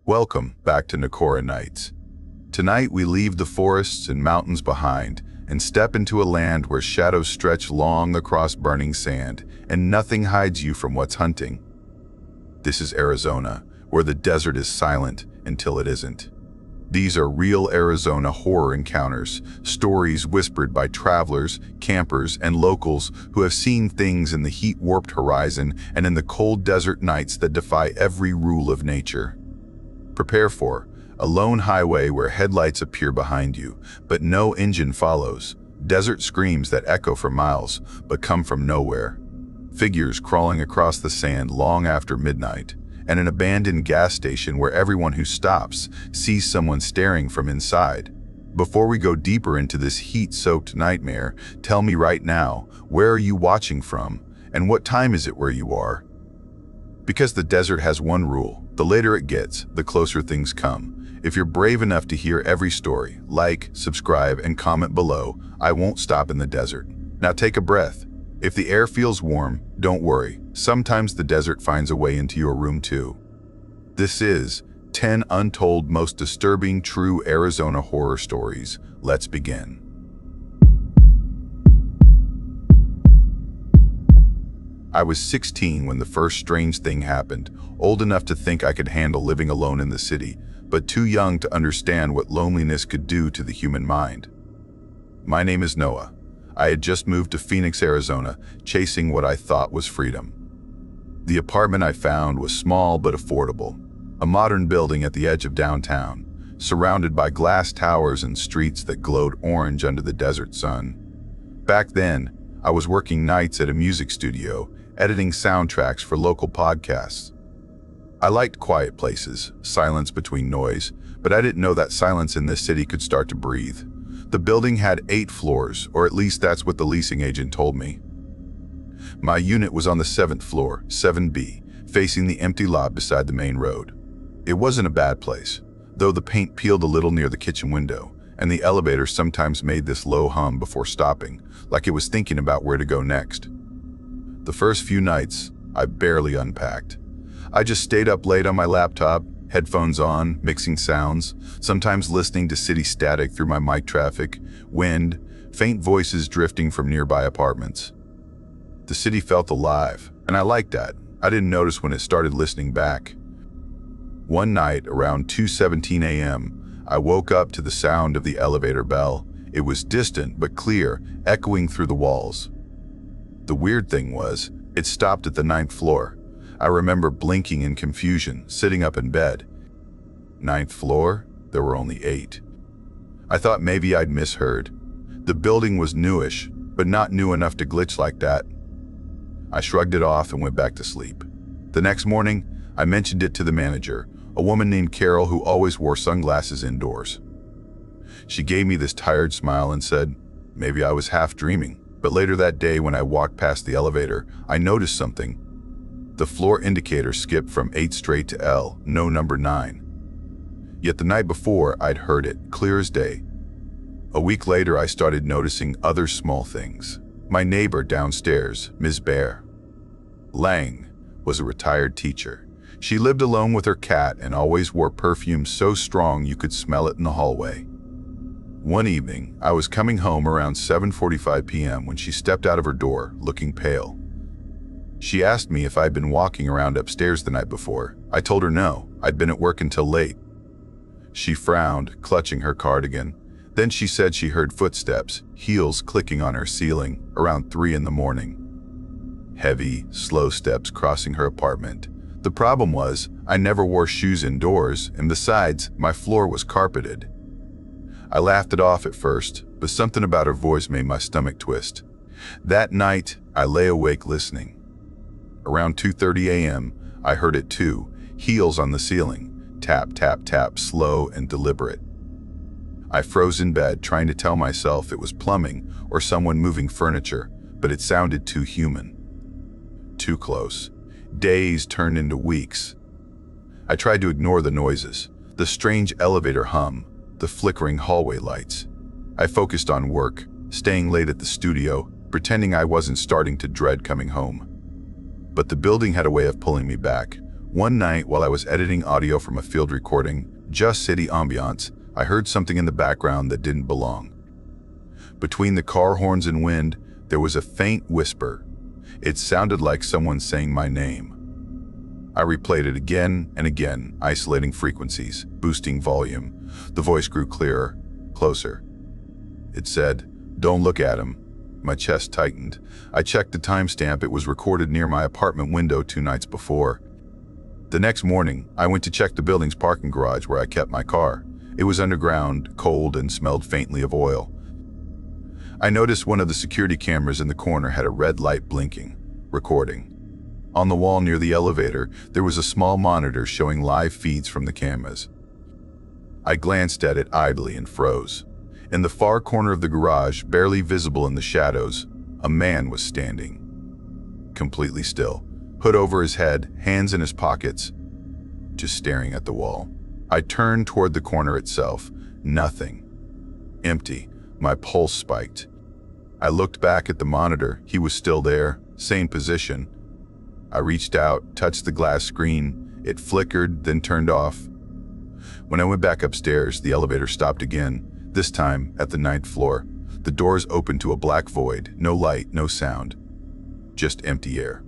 Welcome back to Nakora Nights. Tonight we leave the forests and mountains behind and step into a land where shadows stretch long across burning sand and nothing hides you from what's hunting. This is Arizona, where the desert is silent until it isn't. These are real Arizona horror encounters, stories whispered by travelers, campers, and locals who have seen things in the heat-warped horizon and in the cold desert nights that defy every rule of nature. Prepare for a lone highway where headlights appear behind you, but no engine follows. Desert screams that echo for miles, but come from nowhere. Figures crawling across the sand long after midnight, and an abandoned gas station where everyone who stops sees someone staring from inside. Before we go deeper into this heat-soaked nightmare, tell me right now, where are you watching from, and what time is it where you are? Because the desert has one rule: the later it gets, the closer things come. If you're brave enough to hear every story, like, subscribe, and comment below. I won't stop in the desert. Now take a breath. If the air feels warm, don't worry. Sometimes the desert finds a way into your room too. This is 10 Untold Most Disturbing True Arizona Horror Stories. Let's begin. I was 16 when the first strange thing happened, old enough to think I could handle living alone in the city, but too young to understand what loneliness could do to the human mind. My name is Noah. I had just moved to Phoenix, Arizona, chasing what I thought was freedom. The apartment I found was small but affordable, a modern building at the edge of downtown, surrounded by glass towers and streets that glowed orange under the desert sun. Back then, I was working nights at a music studio, editing soundtracks for local podcasts. I liked quiet places, silence between noise, but I didn't know that silence in this city could start to breathe. The building had 8 floors, or at least that's what the leasing agent told me. My unit was on the 7th floor, 7B, facing the empty lot beside the main road. It wasn't a bad place, though the paint peeled a little near the kitchen window, and the elevator sometimes made this low hum before stopping, like it was thinking about where to go next. The first few nights, I barely unpacked. I just stayed up late on my laptop, headphones on, mixing sounds, sometimes listening to city static through my mic traffic, wind, faint voices drifting from nearby apartments. The city felt alive, and I liked that. I didn't notice when it started listening back. One night, around 2:17 a.m., I woke up to the sound of the elevator bell. It was distant but clear, echoing through the walls. The weird thing was, it stopped at the 9th floor. I remember blinking in confusion, sitting up in bed. 9th floor? There were only 8. I thought maybe I'd misheard. The building was newish, but not new enough to glitch like that. I shrugged it off and went back to sleep. The next morning, I mentioned it to the manager, a woman named Carol who always wore sunglasses indoors. She gave me this tired smile and said, maybe I was half dreaming. But later that day, when I walked past the elevator, I noticed something. The floor indicator skipped from 8 straight to L, no number 9. Yet the night before, I'd heard it, clear as day. A week later, I started noticing other small things. My neighbor downstairs, Ms. Bear Lang, was a retired teacher. She lived alone with her cat and always wore perfume so strong you could smell it in the hallway. One evening, I was coming home around 7:45 p.m. when she stepped out of her door, looking pale. She asked me if I'd been walking around upstairs the night before. I told her no, I'd been at work until late. She frowned, clutching her cardigan. Then she said she heard footsteps, heels clicking on her ceiling, around 3 in the morning. Heavy, slow steps crossing her apartment. The problem was, I never wore shoes indoors, and besides, my floor was carpeted. I laughed it off at first, but something about her voice made my stomach twist. That night, I lay awake listening. Around 2:30 a.m., I heard it too, heels on the ceiling, tap, tap, tap, slow and deliberate. I froze in bed, trying to tell myself it was plumbing or someone moving furniture, but it sounded too human. Too close. Days turned into weeks. I tried to ignore the noises, the strange elevator hum, the flickering hallway lights. I focused on work, staying late at the studio, pretending I wasn't starting to dread coming home. But the building had a way of pulling me back. One night, while I was editing audio from a field recording, just city ambiance, I heard something in the background that didn't belong. Between the car horns and wind, there was a faint whisper. It sounded like someone saying my name. I replayed it again and again, isolating frequencies, boosting volume. The voice grew clearer, closer. It said, "Don't look at him." My chest tightened. I checked the timestamp. It was recorded near my apartment window 2 nights before. The next morning, I went to check the building's parking garage where I kept my car. It was underground, cold, and smelled faintly of oil. I noticed one of the security cameras in the corner had a red light blinking, recording. On the wall near the elevator, there was a small monitor showing live feeds from the cameras. I glanced at it idly and froze. In the far corner of the garage, barely visible in the shadows, a man was standing. Completely still, hood over his head, hands in his pockets, just staring at the wall. I turned toward the corner itself. Nothing. Empty. My pulse spiked. I looked back at the monitor. He was still there, same position. I reached out, touched the glass screen. It flickered, then turned off. When I went back upstairs, the elevator stopped again. This time, at the 9th floor, the doors opened to a black void, no light, no sound, just empty air.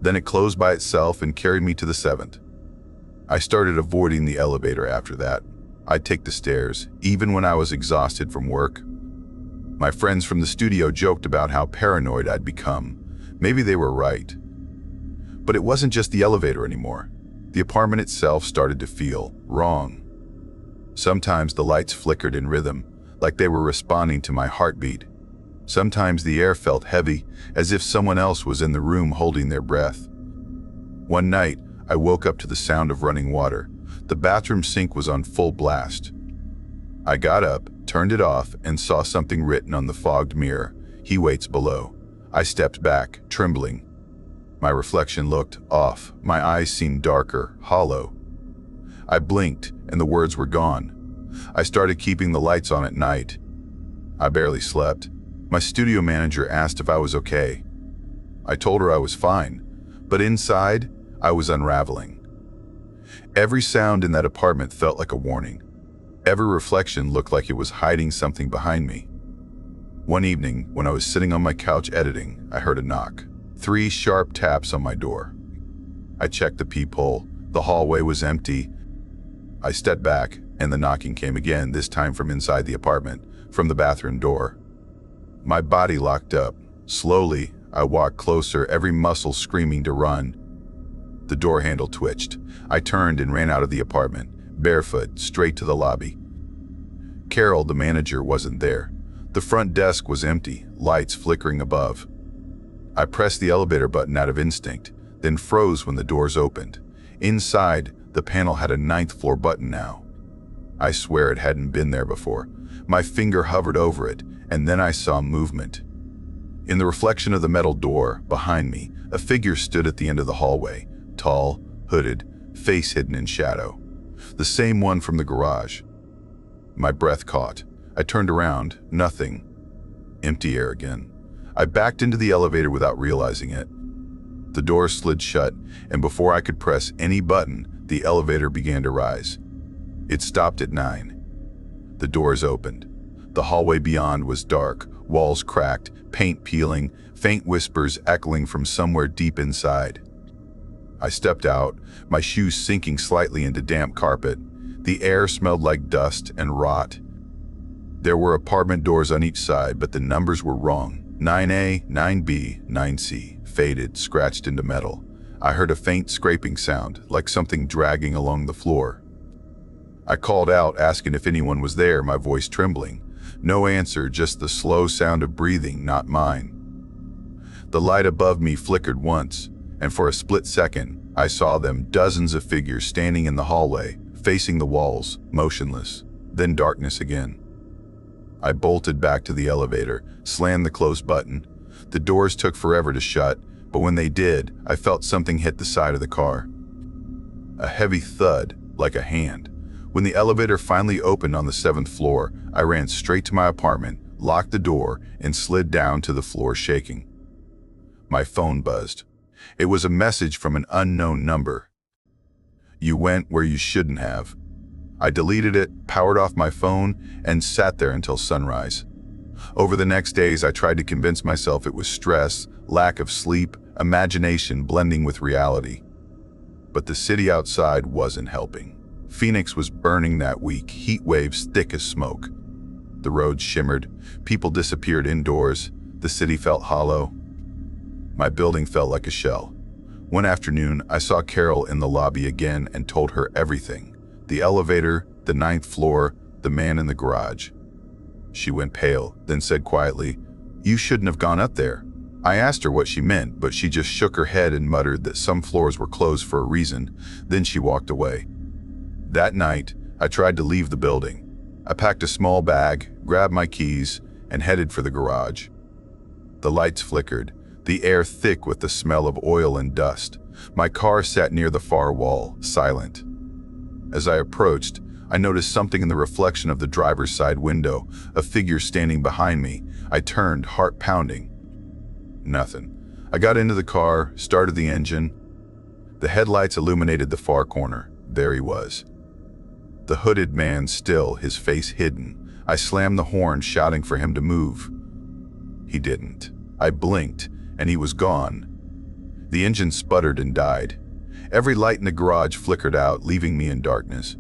Then it closed by itself and carried me to the 7th. I started avoiding the elevator after that. I'd take the stairs, even when I was exhausted from work. My friends from the studio joked about how paranoid I'd become. Maybe they were right. But it wasn't just the elevator anymore. The apartment itself started to feel wrong. Sometimes the lights flickered in rhythm, like they were responding to my heartbeat. Sometimes the air felt heavy, as if someone else was in the room holding their breath. One night, I woke up to the sound of running water. The bathroom sink was on full blast. I got up, turned it off, and saw something written on the fogged mirror. "He waits below." I stepped back, trembling. My reflection looked off. My eyes seemed darker, hollow. I blinked, and the words were gone. I started keeping the lights on at night. I barely slept. My studio manager asked if I was okay. I told her I was fine, but inside, I was unraveling. Every sound in that apartment felt like a warning. Every reflection looked like it was hiding something behind me. One evening, when I was sitting on my couch editing, I heard a knock. 3 sharp taps on my door. I checked the peephole. The hallway was empty. I stepped back, and the knocking came again, this time from inside the apartment, from the bathroom door. My body locked up. Slowly, I walked closer, every muscle screaming to run. The door handle twitched. I turned and ran out of the apartment, barefoot, straight to the lobby. Carol, the manager, wasn't there. The front desk was empty, lights flickering above. I pressed the elevator button out of instinct, then froze when the doors opened. Inside, the panel had a 9th floor button now. I swear it hadn't been there before. My finger hovered over it, and then I saw movement. In the reflection of the metal door, behind me, a figure stood at the end of the hallway, tall, hooded, face hidden in shadow. The same one from the garage. My breath caught. I turned around, nothing. Empty air again. I backed into the elevator without realizing it. The door slid shut, and before I could press any button, the elevator began to rise. It stopped at 9. The doors opened. The hallway beyond was dark, walls cracked, paint peeling, faint whispers echoing from somewhere deep inside. I stepped out, my shoes sinking slightly into damp carpet. The air smelled like dust and rot. There were apartment doors on each side, but the numbers were wrong. 9A, 9B, 9C, faded, scratched into metal. I heard a faint scraping sound, like something dragging along the floor. I called out, asking if anyone was there, my voice trembling. No answer, just the slow sound of breathing, not mine. The light above me flickered once, and for a split second, I saw them, dozens of figures standing in the hallway, facing the walls, motionless. Then darkness again. I bolted back to the elevator, slammed the close button. The doors took forever to shut, but when they did, I felt something hit the side of the car. A heavy thud, like a hand. When the elevator finally opened on the 7th floor, I ran straight to my apartment, locked the door, and slid down to the floor shaking. My phone buzzed. It was a message from an unknown number. You went where you shouldn't have. I deleted it, powered off my phone, and sat there until sunrise. Over the next days, I tried to convince myself it was stress, lack of sleep, imagination blending with reality. But the city outside wasn't helping. Phoenix was burning that week, heat waves thick as smoke. The roads shimmered, people disappeared indoors, the city felt hollow. My building felt like a shell. One afternoon, I saw Carol in the lobby again and told her everything. The elevator, the 9th floor, the man in the garage. She went pale, then said quietly, "You shouldn't have gone up there." I asked her what she meant, but she just shook her head and muttered that some floors were closed for a reason. Then she walked away. That night, I tried to leave the building. I packed a small bag, grabbed my keys, and headed for the garage. The lights flickered, the air thick with the smell of oil and dust. My car sat near the far wall, silent. As I approached, I noticed something in the reflection of the driver's side window, a figure standing behind me. I turned, heart pounding. Nothing. I got into the car, started the engine. The headlights illuminated the far corner. There he was. The hooded man still, his face hidden. I slammed the horn, shouting for him to move. He didn't. I blinked, and he was gone. The engine sputtered and died. Every light in the garage flickered out, leaving me in darkness.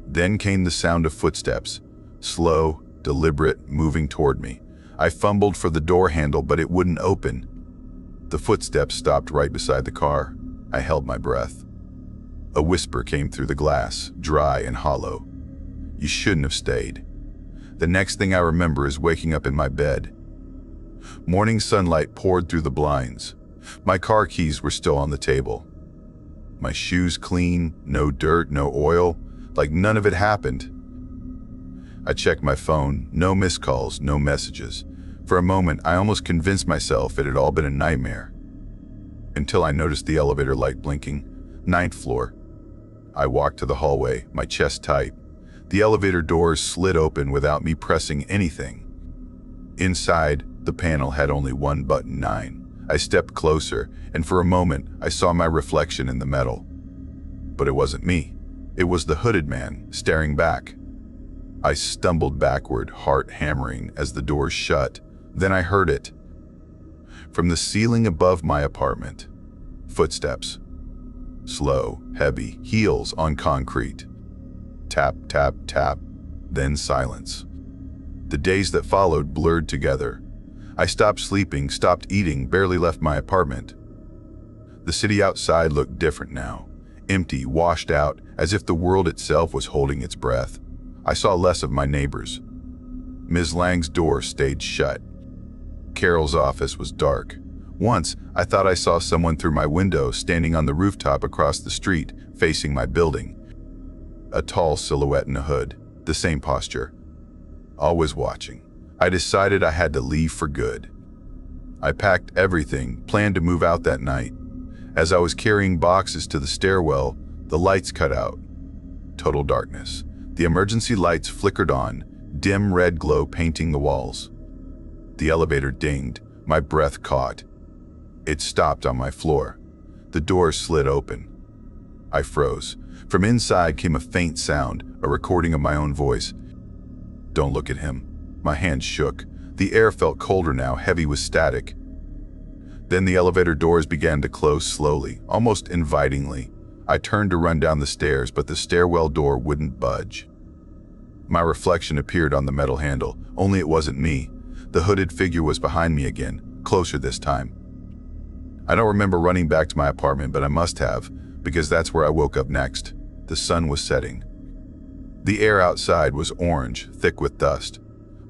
Then came the sound of footsteps, slow, deliberate, moving toward me. I fumbled for the door handle, but it wouldn't open. The footsteps stopped right beside the car. I held my breath. A whisper came through the glass, dry and hollow. "You shouldn't have stayed." The next thing I remember is waking up in my bed. Morning sunlight poured through the blinds. My car keys were still on the table. My shoes clean, no dirt, no oil, like none of it happened. I checked my phone, no missed calls, no messages. For a moment, I almost convinced myself it had all been a nightmare. Until I noticed the elevator light blinking. 9th floor. I walked to the hallway, my chest tight. The elevator doors slid open without me pressing anything. Inside, the panel had only one button, 9. I stepped closer, and for a moment, I saw my reflection in the metal. But it wasn't me. It was the hooded man, staring back. I stumbled backward, heart hammering, as the doors shut. Then I heard it. From the ceiling above my apartment. Footsteps. Slow, heavy, heels on concrete. Tap, tap, tap, then silence. The days that followed blurred together. I stopped sleeping, stopped eating, barely left my apartment. The city outside looked different now. Empty, washed out, as if the world itself was holding its breath. I saw less of my neighbors. Ms. Lang's door stayed shut. Carol's office was dark. Once, I thought I saw someone through my window, standing on the rooftop across the street, facing my building. A tall silhouette in a hood, the same posture. Always watching. I decided I had to leave for good. I packed everything, planned to move out that night. As I was carrying boxes to the stairwell, the lights cut out. Total darkness. The emergency lights flickered on, dim red glow painting the walls. The elevator dinged, my breath caught. It stopped on my floor. The door slid open. I froze. From inside came a faint sound, a recording of my own voice. "Don't look at him." My hands shook. The air felt colder now, heavy with static. Then the elevator doors began to close slowly, almost invitingly. I turned to run down the stairs, but the stairwell door wouldn't budge. My reflection appeared on the metal handle, only it wasn't me. The hooded figure was behind me again, closer this time. I don't remember running back to my apartment, but I must have, because that's where I woke up next. The sun was setting. The air outside was orange, thick with dust.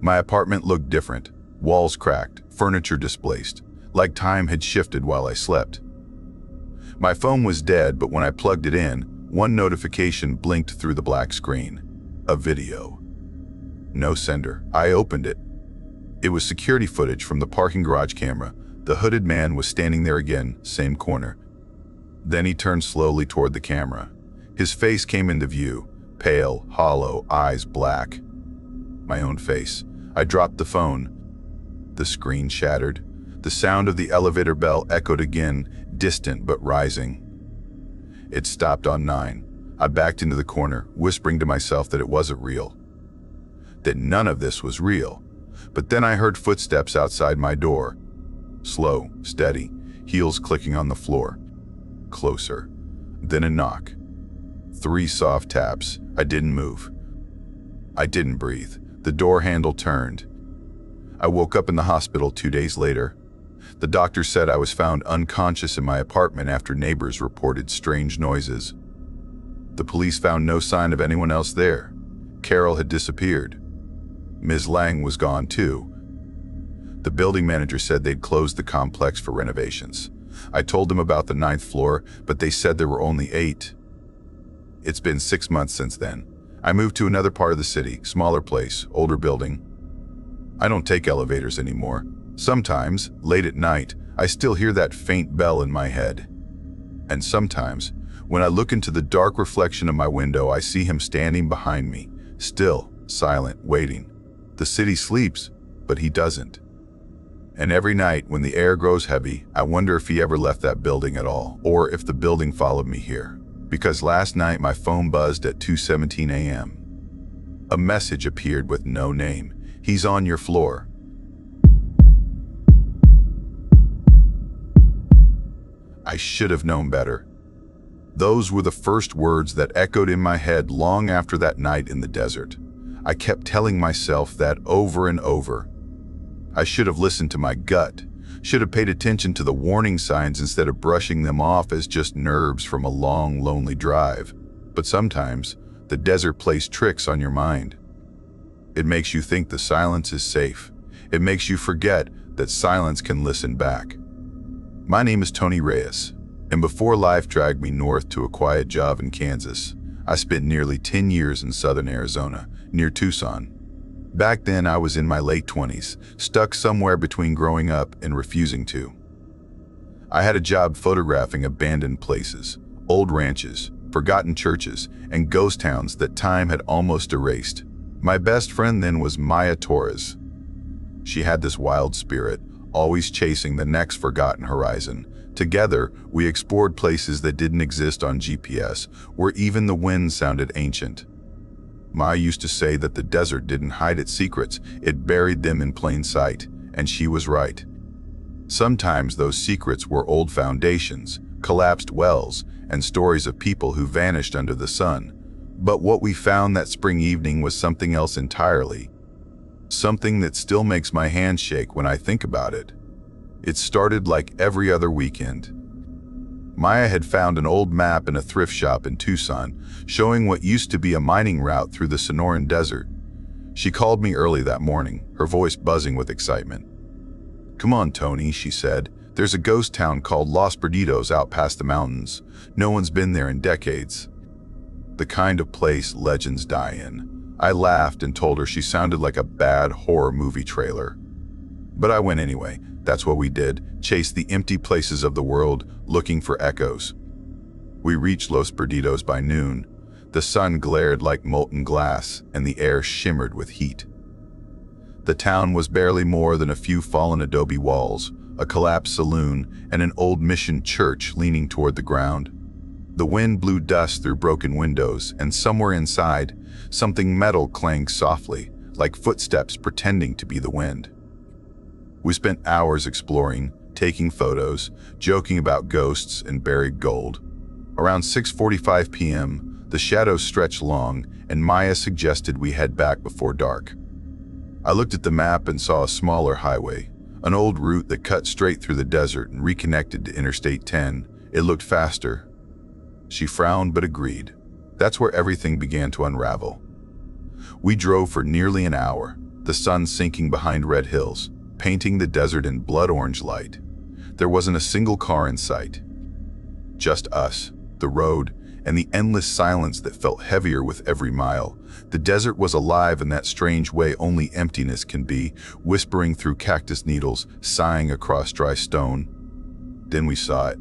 My apartment looked different, walls cracked, furniture displaced, like time had shifted while I slept. My phone was dead, but when I plugged it in, one notification blinked through the black screen. A video. No sender. I opened it. It was security footage from the parking garage camera. The hooded man was standing there again, same corner. Then he turned slowly toward the camera. His face came into view, pale, hollow, eyes black. My own face. I dropped the phone. The screen shattered. The sound of the elevator bell echoed again, distant but rising. It stopped on 9. I backed into the corner, whispering to myself that it wasn't real, that none of this was real. But then I heard footsteps outside my door. Slow, steady, heels clicking on the floor. Closer. Then a knock. 3 soft taps. I didn't move. I didn't breathe. The door handle turned. I woke up in the hospital 2 days later. The doctor said I was found unconscious in my apartment after neighbors reported strange noises. The police found no sign of anyone else there. Carol had disappeared. Ms. Lang was gone too. The building manager said they'd closed the complex for renovations. I told them about the 9th floor, but they said there were only 8. It's been 6 months since then. I moved to another part of the city, smaller place, older building. I don't take elevators anymore. Sometimes, late at night, I still hear that faint bell in my head. And sometimes, when I look into the dark reflection of my window, I see him standing behind me, still, silent, waiting. The city sleeps, but he doesn't. And every night, when the air grows heavy, I wonder if he ever left that building at all, or if the building followed me here. Because last night my phone buzzed at 2:17 a.m. A message appeared with no name. He's on your floor. I should have known better. Those were the first words that echoed in my head long after that night in the desert. I kept telling myself that over and over. I should have listened to my gut, should have paid attention to the warning signs instead of brushing them off as just nerves from a long, lonely drive. But sometimes, the desert plays tricks on your mind. It makes you think the silence is safe. It makes you forget that silence can listen back. My name is Tony Reyes, and before life dragged me north to a quiet job in Kansas, I spent nearly 10 years in southern Arizona, near Tucson. Back then, I was in my late 20s, stuck somewhere between growing up and refusing to. I had a job photographing abandoned places, old ranches, forgotten churches, and ghost towns that time had almost erased. My best friend then was Maya Torres. She had this wild spirit, always chasing the next forgotten horizon. Together, we explored places that didn't exist on GPS, where even the wind sounded ancient. Maya used to say that the desert didn't hide its secrets, it buried them in plain sight, and she was right. Sometimes those secrets were old foundations, collapsed wells, and stories of people who vanished under the sun. But what we found that spring evening was something else entirely. Something that still makes my hands shake when I think about it. It started like every other weekend. Maya had found an old map in a thrift shop in Tucson, showing what used to be a mining route through the Sonoran Desert. She called me early that morning, her voice buzzing with excitement. "Come on, Tony," she said. "There's a ghost town called Los Perdidos out past the mountains. No one's been there in decades. The kind of place legends die in." I laughed and told her she sounded like a bad horror movie trailer. But I went anyway. That's what we did, chased the empty places of the world, looking for echoes. We reached Los Perdidos by noon. The sun glared like molten glass, and the air shimmered with heat. The town was barely more than a few fallen adobe walls, a collapsed saloon, and an old mission church leaning toward the ground. The wind blew dust through broken windows, and somewhere inside, something metal clanged softly, like footsteps pretending to be the wind. We spent hours exploring, taking photos, joking about ghosts and buried gold. Around 6:45 p.m., the shadows stretched long, and Maya suggested we head back before dark. I looked at the map and saw a smaller highway, an old route that cut straight through the desert and reconnected to Interstate 10. It looked faster. She frowned but agreed. That's where everything began to unravel. We drove for nearly an hour, the sun sinking behind red hills, painting the desert in blood orange light. There wasn't a single car in sight. Just us, the road, and the endless silence that felt heavier with every mile. The desert was alive in that strange way only emptiness can be, whispering through cactus needles, sighing across dry stone. Then we saw it.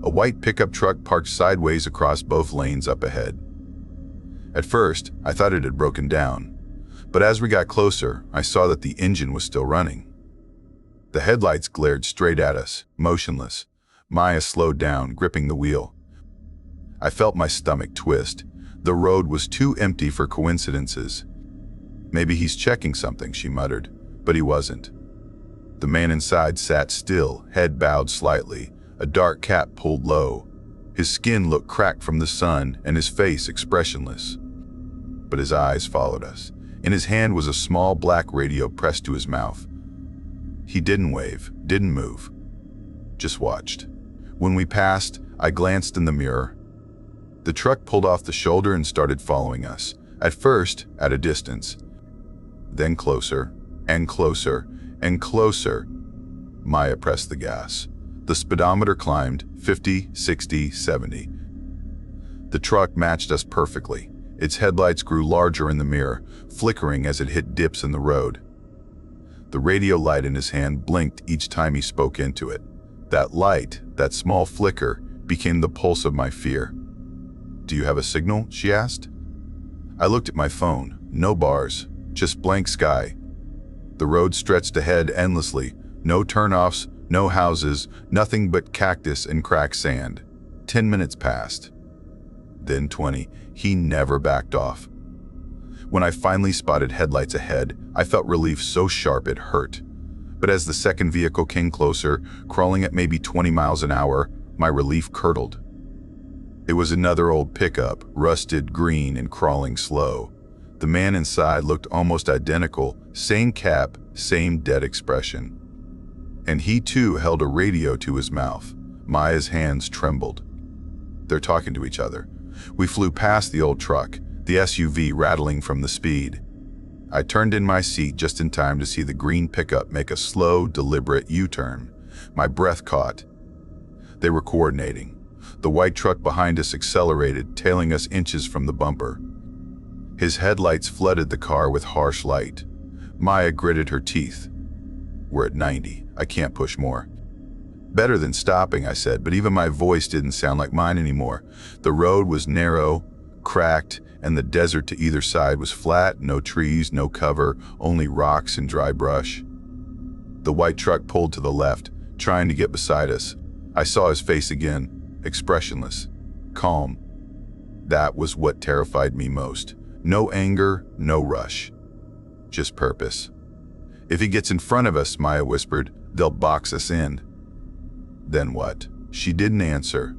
A white pickup truck parked sideways across both lanes up ahead. At first, I thought it had broken down, but as we got closer, I saw that the engine was still running. The headlights glared straight at us, motionless. Maya slowed down, gripping the wheel. I felt my stomach twist. The road was too empty for coincidences. "Maybe he's checking something," she muttered, but he wasn't. The man inside sat still, head bowed slightly, a dark cap pulled low. His skin looked cracked from the sun and his face expressionless. But his eyes followed us. In his hand was a small black radio pressed to his mouth. He didn't wave, didn't move, just watched. When we passed, I glanced in the mirror. The truck pulled off the shoulder and started following us. At first, at a distance. Then closer, and closer, and closer. Maya pressed the gas. The speedometer climbed, 50, 60, 70. The truck matched us perfectly. Its headlights grew larger in the mirror, flickering as it hit dips in the road. The radio light in his hand blinked each time he spoke into it. That light, that small flicker, became the pulse of my fear. "Do you have a signal?" she asked. I looked at my phone. No bars, just blank sky. The road stretched ahead endlessly. No turnoffs, no houses, nothing but cactus and cracked sand. 10 minutes passed. Then 20. He never backed off. When I finally spotted headlights ahead, I felt relief so sharp it hurt. But as the second vehicle came closer, crawling at maybe 20 miles an hour, my relief curdled. It was another old pickup, rusted, green, and crawling slow. The man inside looked almost identical, same cap, same dead expression. And he too held a radio to his mouth. Maya's hands trembled. They're talking to each other. We flew past the old truck, the SUV rattling from the speed. I turned in my seat just in time to see the green pickup make a slow, deliberate U-turn. My breath caught. They were coordinating. The white truck behind us accelerated, tailing us inches from the bumper. His headlights flooded the car with harsh light. Maya gritted her teeth. "We're at 90. I can't push more." "Better than stopping," I said, but even my voice didn't sound like mine anymore. The road was narrow, cracked, and the desert to either side was flat, no trees, no cover, only rocks and dry brush. The white truck pulled to the left, trying to get beside us. I saw his face again, expressionless, calm. That was what terrified me most. No anger, no rush. Just purpose. "If he gets in front of us," Maya whispered, "they'll box us in." Then what? She didn't answer.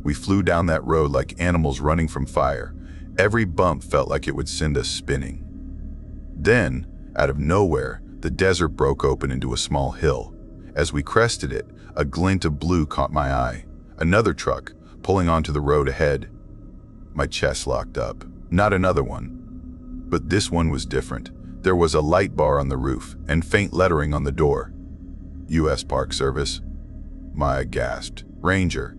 We flew down that road like animals running from fire. Every bump felt like it would send us spinning. Then, out of nowhere, the desert broke open into a small hill. As we crested it, a glint of blue caught my eye. Another truck, pulling onto the road ahead. My chest locked up. Not another one. But this one was different. There was a light bar on the roof and faint lettering on the door. U.S. Park Service. Maya gasped. "Ranger."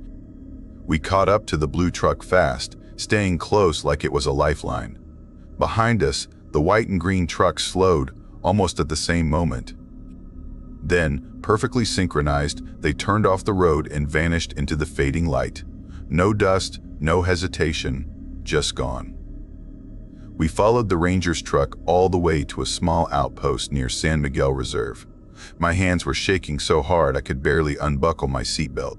We caught up to the blue truck fast, staying close like it was a lifeline. Behind us, the white and green truck slowed, almost at the same moment. Then, perfectly synchronized, they turned off the road and vanished into the fading light. No dust, no hesitation, just gone. We followed the ranger's truck all the way to a small outpost near San Miguel Reserve. My hands were shaking so hard I could barely unbuckle my seatbelt.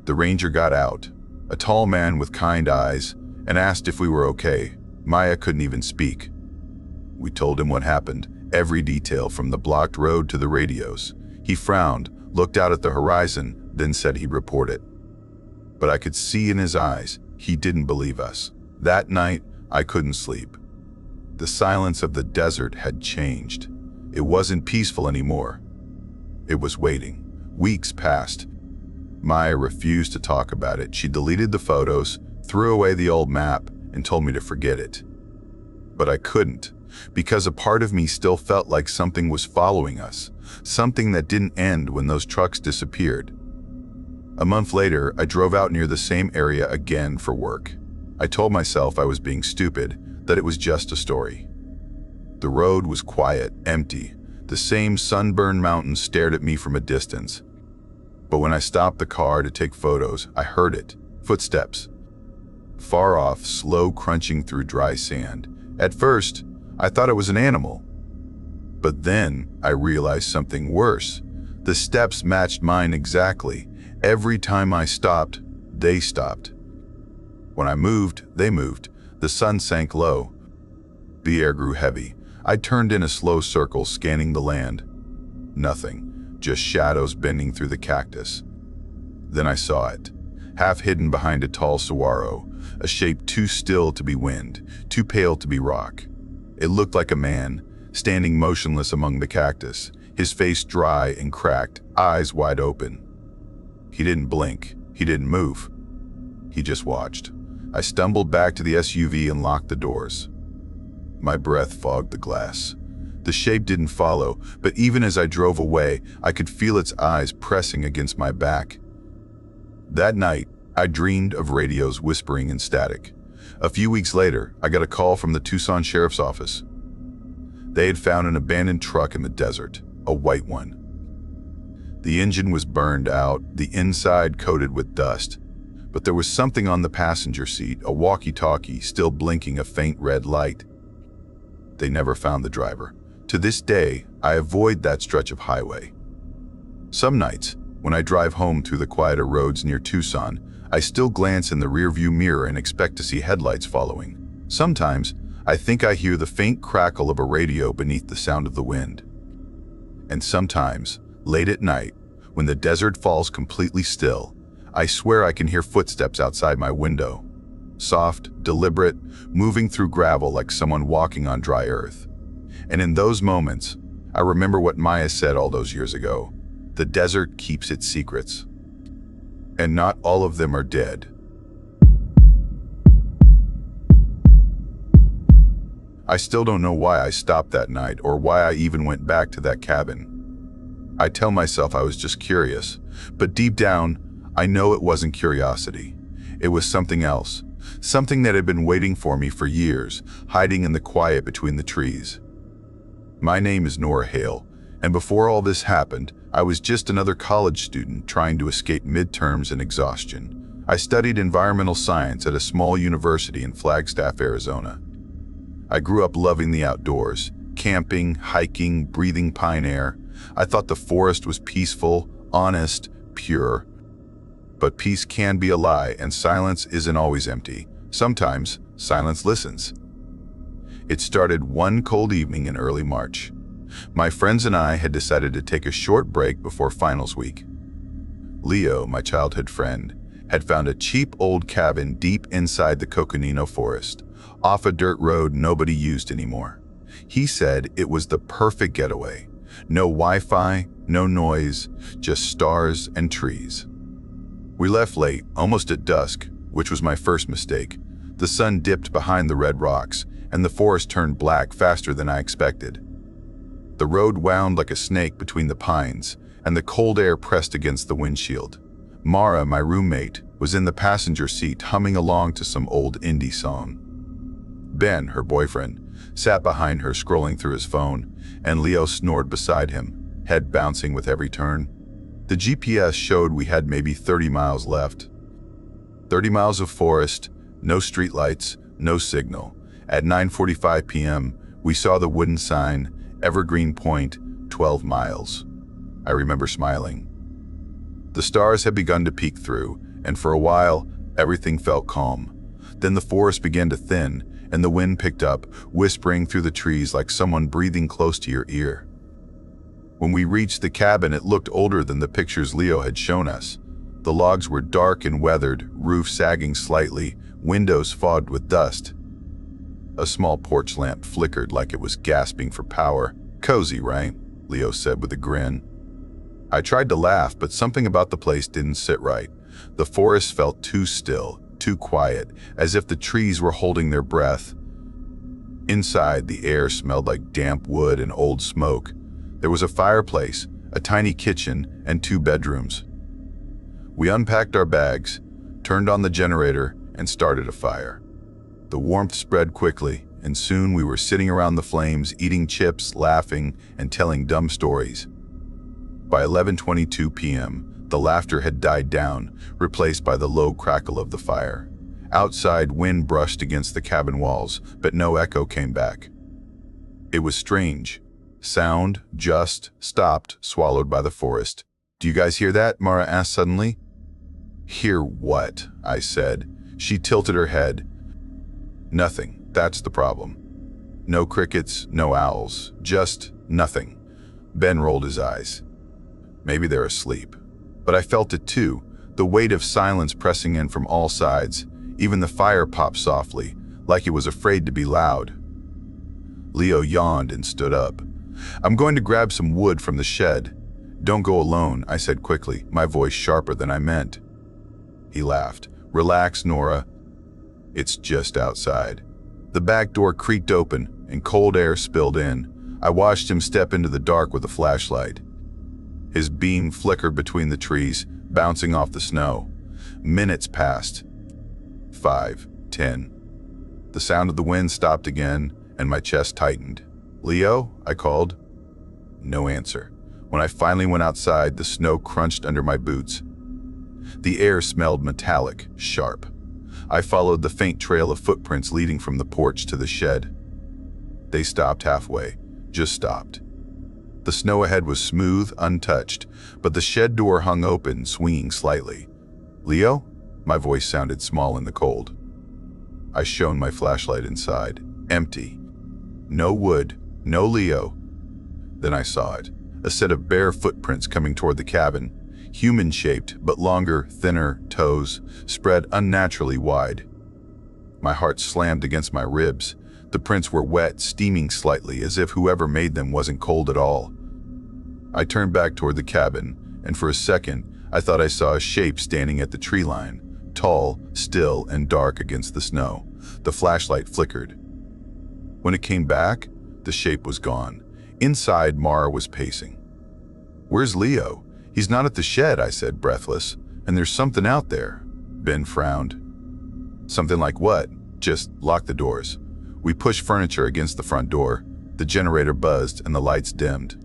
The ranger got out, a tall man with kind eyes, and asked if we were okay. Maya couldn't even speak. We told him what happened, every detail from the blocked road to the radios. He frowned, looked out at the horizon, then said he'd report it. But I could see in his eyes, he didn't believe us. That night, I couldn't sleep. The silence of the desert had changed. It wasn't peaceful anymore. It was waiting. Weeks passed. Maya refused to talk about it. She deleted the photos, threw away the old map, and told me to forget it. But I couldn't, because a part of me still felt like something was following us, something that didn't end when those trucks disappeared. A month later, I drove out near the same area again for work. I told myself I was being stupid, that it was just a story. The road was quiet, empty. The same sunburned mountains stared at me from a distance. But when I stopped the car to take photos, I heard it. Footsteps. Far off, slow crunching through dry sand. At first, I thought it was an animal. But then, I realized something worse. The steps matched mine exactly. Every time I stopped, they stopped. When I moved, they moved. The sun sank low. The air grew heavy. I turned in a slow circle, scanning the land. Nothing, just shadows bending through the cactus. Then I saw it, half hidden behind a tall saguaro, a shape too still to be wind, too pale to be rock. It looked like a man, standing motionless among the cactus, his face dry and cracked, eyes wide open. He didn't blink, he didn't move. He just watched. I stumbled back to the SUV and locked the doors. My breath fogged the glass. The shape didn't follow, but even as I drove away, I could feel its eyes pressing against my back. That night, I dreamed of radios whispering in static. A few weeks later, I got a call from the Tucson Sheriff's Office. They had found an abandoned truck in the desert, a white one. The engine was burned out, the inside coated with dust. But there was something on the passenger seat, a walkie-talkie still blinking a faint red light. They never found the driver. To this day, I avoid that stretch of highway. Some nights, when I drive home through the quieter roads near Tucson, I still glance in the rearview mirror and expect to see headlights following. Sometimes, I think I hear the faint crackle of a radio beneath the sound of the wind. And sometimes, late at night, when the desert falls completely still, I swear I can hear footsteps outside my window. Soft, deliberate, moving through gravel like someone walking on dry earth. And in those moments, I remember what Maya said all those years ago. The desert keeps its secrets. And not all of them are dead. I still don't know why I stopped that night or why I even went back to that cabin. I tell myself I was just curious, but deep down, I know it wasn't curiosity. It was something else, something that had been waiting for me for years, hiding in the quiet between the trees. My name is Nora Hale, and before all this happened, I was just another college student trying to escape midterms and exhaustion. I studied environmental science at a small university in Flagstaff, Arizona. I grew up loving the outdoors, camping, hiking, breathing pine air. I thought the forest was peaceful, honest, pure. But peace can be a lie, and silence isn't always empty. Sometimes, silence listens. It started one cold evening in early March. My friends and I had decided to take a short break before finals week. Leo, my childhood friend, had found a cheap old cabin deep inside the Coconino forest, off a dirt road nobody used anymore. He said it was the perfect getaway. No Wi-Fi, no noise, just stars and trees. We left late, almost at dusk, which was my first mistake. The sun dipped behind the red rocks, and the forest turned black faster than I expected. The road wound like a snake between the pines, and the cold air pressed against the windshield. Mara, my roommate, was in the passenger seat humming along to some old indie song. Ben, her boyfriend, sat behind her scrolling through his phone, and Leo snored beside him, head bouncing with every turn. The GPS showed we had maybe 30 miles left. 30 miles of forest, no streetlights, no signal. At 9:45 p.m., we saw the wooden sign, Evergreen Point, 12 miles. I remember smiling. The stars had begun to peek through, and for a while, everything felt calm. Then the forest began to thin, and the wind picked up, whispering through the trees like someone breathing close to your ear. When we reached the cabin, it looked older than the pictures Leo had shown us. The logs were dark and weathered, roof sagging slightly, windows fogged with dust. A small porch lamp flickered like it was gasping for power. Cozy, right? Leo said with a grin. I tried to laugh, but something about the place didn't sit right. The forest felt too still, too quiet, as if the trees were holding their breath. Inside, the air smelled like damp wood and old smoke. There was a fireplace, a tiny kitchen, and 2 bedrooms. We unpacked our bags, turned on the generator, and started a fire. The warmth spread quickly, and soon we were sitting around the flames, eating chips, laughing, and telling dumb stories. By 11:22 p.m., the laughter had died down, replaced by the low crackle of the fire. Outside, wind brushed against the cabin walls, but no echo came back. It was strange. Sound just stopped, swallowed by the forest. "Do you guys hear that?" Mara asked suddenly. "Hear what?" I said. She tilted her head. Nothing, that's the problem. No crickets, no owls, just nothing. Ben rolled his eyes. Maybe they're asleep. But I felt it too, the weight of silence pressing in from all sides. Even the fire popped softly, like it was afraid to be loud. Leo yawned and stood up. I'm going to grab some wood from the shed. Don't go alone, I said quickly, my voice sharper than I meant. He laughed. Relax, Nora. It's just outside. The back door creaked open and cold air spilled in. I watched him step into the dark with a flashlight. His beam flickered between the trees, bouncing off the snow. Minutes passed. 5, 10. The sound of the wind stopped again, and my chest tightened. Leo? I called. No answer. When I finally went outside, the snow crunched under my boots. The air smelled metallic, sharp. I followed the faint trail of footprints leading from the porch to the shed. They stopped halfway, just stopped. The snow ahead was smooth, untouched, but the shed door hung open, swinging slightly. Leo? My voice sounded small in the cold. I shone my flashlight inside. Empty. No wood, no Leo. Then I saw it. A set of bare footprints coming toward the cabin. Human-shaped, but longer, thinner toes, spread unnaturally wide. My heart slammed against my ribs. The prints were wet, steaming slightly, as if whoever made them wasn't cold at all. I turned back toward the cabin, and for a second, I thought I saw a shape standing at the tree line, tall, still, and dark against the snow. The flashlight flickered. When it came back, the shape was gone. Inside, Mara was pacing. Where's Leo? He's not at the shed, I said, breathless. And there's something out there. Ben frowned. Something like what? Just lock the doors. We pushed furniture against the front door. The generator buzzed and the lights dimmed.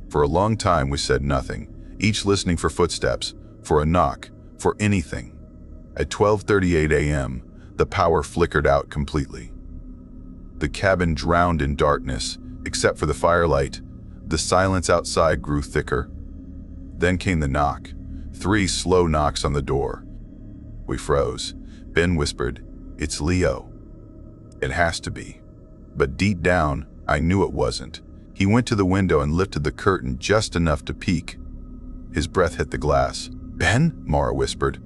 For a long time we said nothing, each listening for footsteps, for a knock, for anything. At 12:38 a.m., the power flickered out completely. The cabin drowned in darkness, except for the firelight. The silence outside grew thicker. Then came the knock. 3 slow knocks on the door. We froze. Ben whispered, "It's Leo." It has to be. But deep down, I knew it wasn't. He went to the window and lifted the curtain just enough to peek. His breath hit the glass. "Ben?" Mara whispered.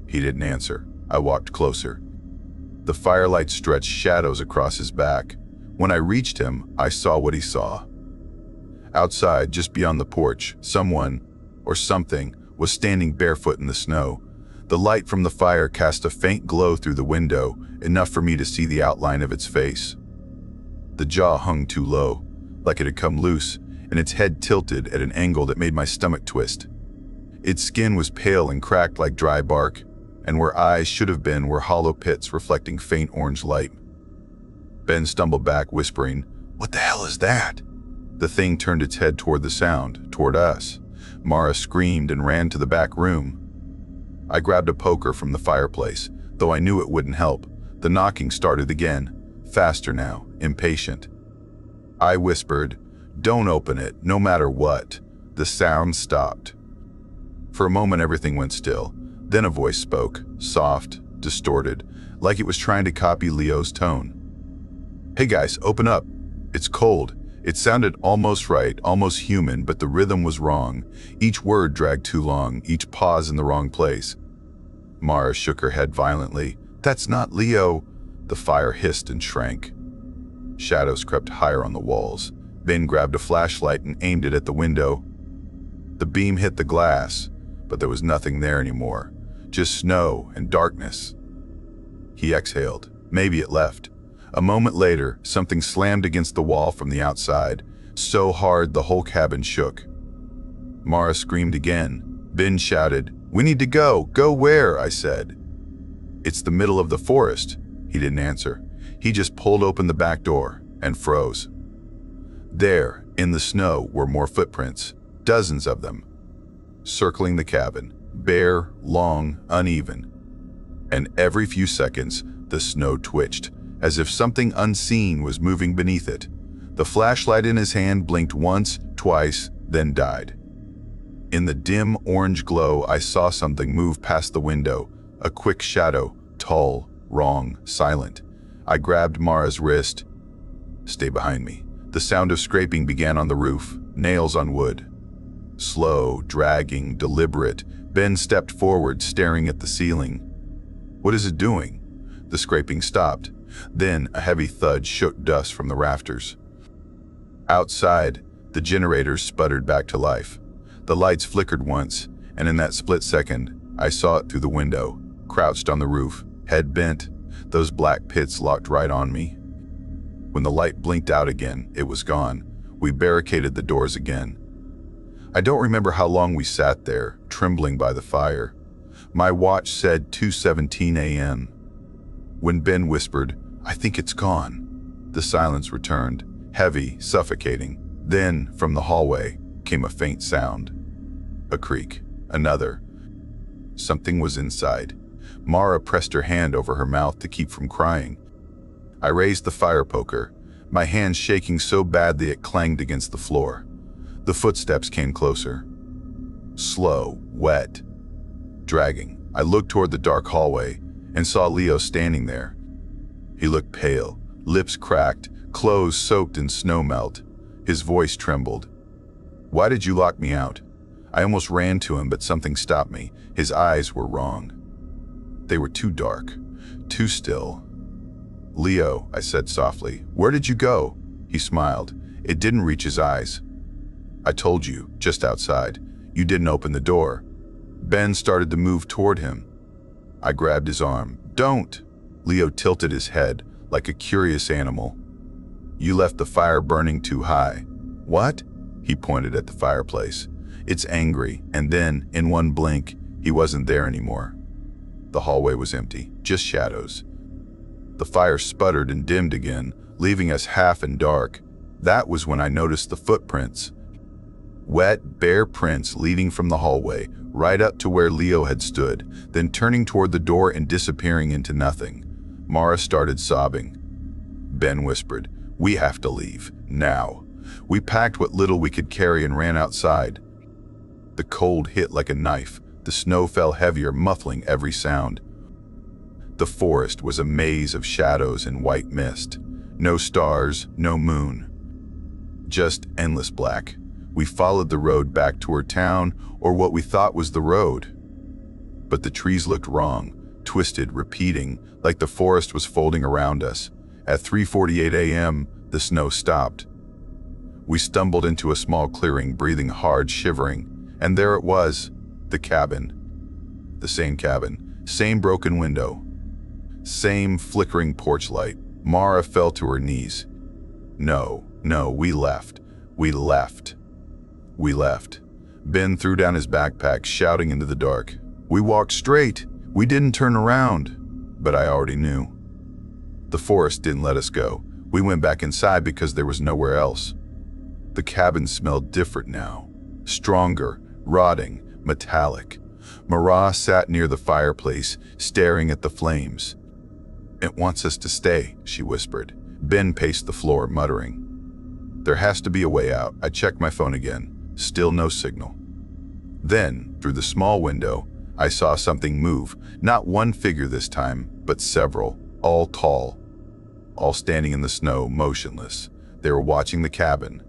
He didn't answer. I walked closer. The firelight stretched shadows across his back. When I reached him, I saw what he saw. Outside, just beyond the porch, someone, or something, was standing barefoot in the snow. The light from the fire cast a faint glow through the window, enough for me to see the outline of its face. The jaw hung too low, like it had come loose, and its head tilted at an angle that made my stomach twist. Its skin was pale and cracked like dry bark, and where eyes should have been were hollow pits reflecting faint orange light. Ben stumbled back, whispering, "What the hell is that?" The thing turned its head toward the sound, toward us. Mara screamed and ran to the back room. I grabbed a poker from the fireplace, though I knew it wouldn't help. The knocking started again, faster now, impatient. I whispered, "Don't open it, no matter what." The sound stopped. For a moment everything went still. Then a voice spoke, soft, distorted, like it was trying to copy Leo's tone. "Hey guys, open up. It's cold." It sounded almost right, almost human, but the rhythm was wrong. Each word dragged too long, each pause in the wrong place. Mara shook her head violently. "That's not Leo." The fire hissed and shrank. Shadows crept higher on the walls. Ben grabbed a flashlight and aimed it at the window. The beam hit the glass, but there was nothing there anymore. Just snow and darkness. He exhaled. Maybe it left. A moment later, something slammed against the wall from the outside, so hard the whole cabin shook. Mara screamed again. Ben shouted, "We need to go." "Go where?" I said. "It's the middle of the forest." He didn't answer. He just pulled open the back door and froze. There, in the snow, were more footprints, dozens of them, circling the cabin, bare, long, uneven. And every few seconds, the snow twitched, as if something unseen was moving beneath it. The flashlight in his hand blinked once, twice, then died. In the dim orange glow, I saw something move past the window, a quick shadow, tall, wrong, silent. I grabbed Mara's wrist. "Stay behind me." The sound of scraping began on the roof, nails on wood. Slow, dragging, deliberate, Ben stepped forward, staring at the ceiling. "What is it doing?" The scraping stopped. Then a heavy thud shook dust from the rafters. Outside, the generators sputtered back to life. The lights flickered once, and in that split second, I saw it through the window, crouched on the roof, head bent, those black pits locked right on me. When the light blinked out again, it was gone. We barricaded the doors again. I don't remember how long we sat there, trembling by the fire. My watch said 2:17 a.m. When Ben whispered, "I think it's gone," the silence returned, heavy, suffocating. Then, from the hallway, came a faint sound. A creak, another. Something was inside. Mara pressed her hand over her mouth to keep from crying. I raised the fire poker, my hand shaking so badly it clanged against the floor. The footsteps came closer. Slow, wet, dragging. I looked toward the dark hallway and saw Leo standing there. He looked pale, lips cracked, clothes soaked in snow melt. His voice trembled. "Why did you lock me out?" I almost ran to him, but something stopped me. His eyes were wrong. They were too dark, too still. "Leo," I said softly, "where did you go?" He smiled. It didn't reach his eyes. "I told you, just outside. You didn't open the door." Ben started to move toward him. I grabbed his arm. "Don't!" Leo tilted his head like a curious animal. "You left the fire burning too high." "What?" He pointed at the fireplace. "It's angry." And then, in one blink, he wasn't there anymore. The hallway was empty, just shadows. The fire sputtered and dimmed again, leaving us half in dark. That was when I noticed the footprints. Wet, bare prints leading from the hallway, right up to where Leo had stood, then turning toward the door and disappearing into nothing. Mara started sobbing. Ben whispered, "We have to leave, now." We packed what little we could carry and ran outside. The cold hit like a knife. The snow fell heavier, muffling every sound. The forest was a maze of shadows and white mist. No stars, no moon. Just endless black. We followed the road back toward town, or what we thought was the road. But the trees looked wrong, twisted, repeating, like the forest was folding around us. At 3:48 a.m., the snow stopped. We stumbled into a small clearing, breathing hard, shivering, and there it was, the cabin. The same cabin, same broken window, same flickering porch light. Mara fell to her knees. No, we left. We left. Ben threw down his backpack, shouting into the dark. We walked straight. We didn't turn around. But I already knew. The forest didn't let us go. We went back inside because there was nowhere else. The cabin smelled different now. Stronger, rotting, metallic. Mara sat near the fireplace, staring at the flames. "It wants us to stay," she whispered. Ben paced the floor, muttering. "There has to be a way out." I checked my phone again. Still no signal. Then, through the small window, I saw something move. Not one figure this time, but several, all tall, all standing in the snow, motionless. They were watching the cabin,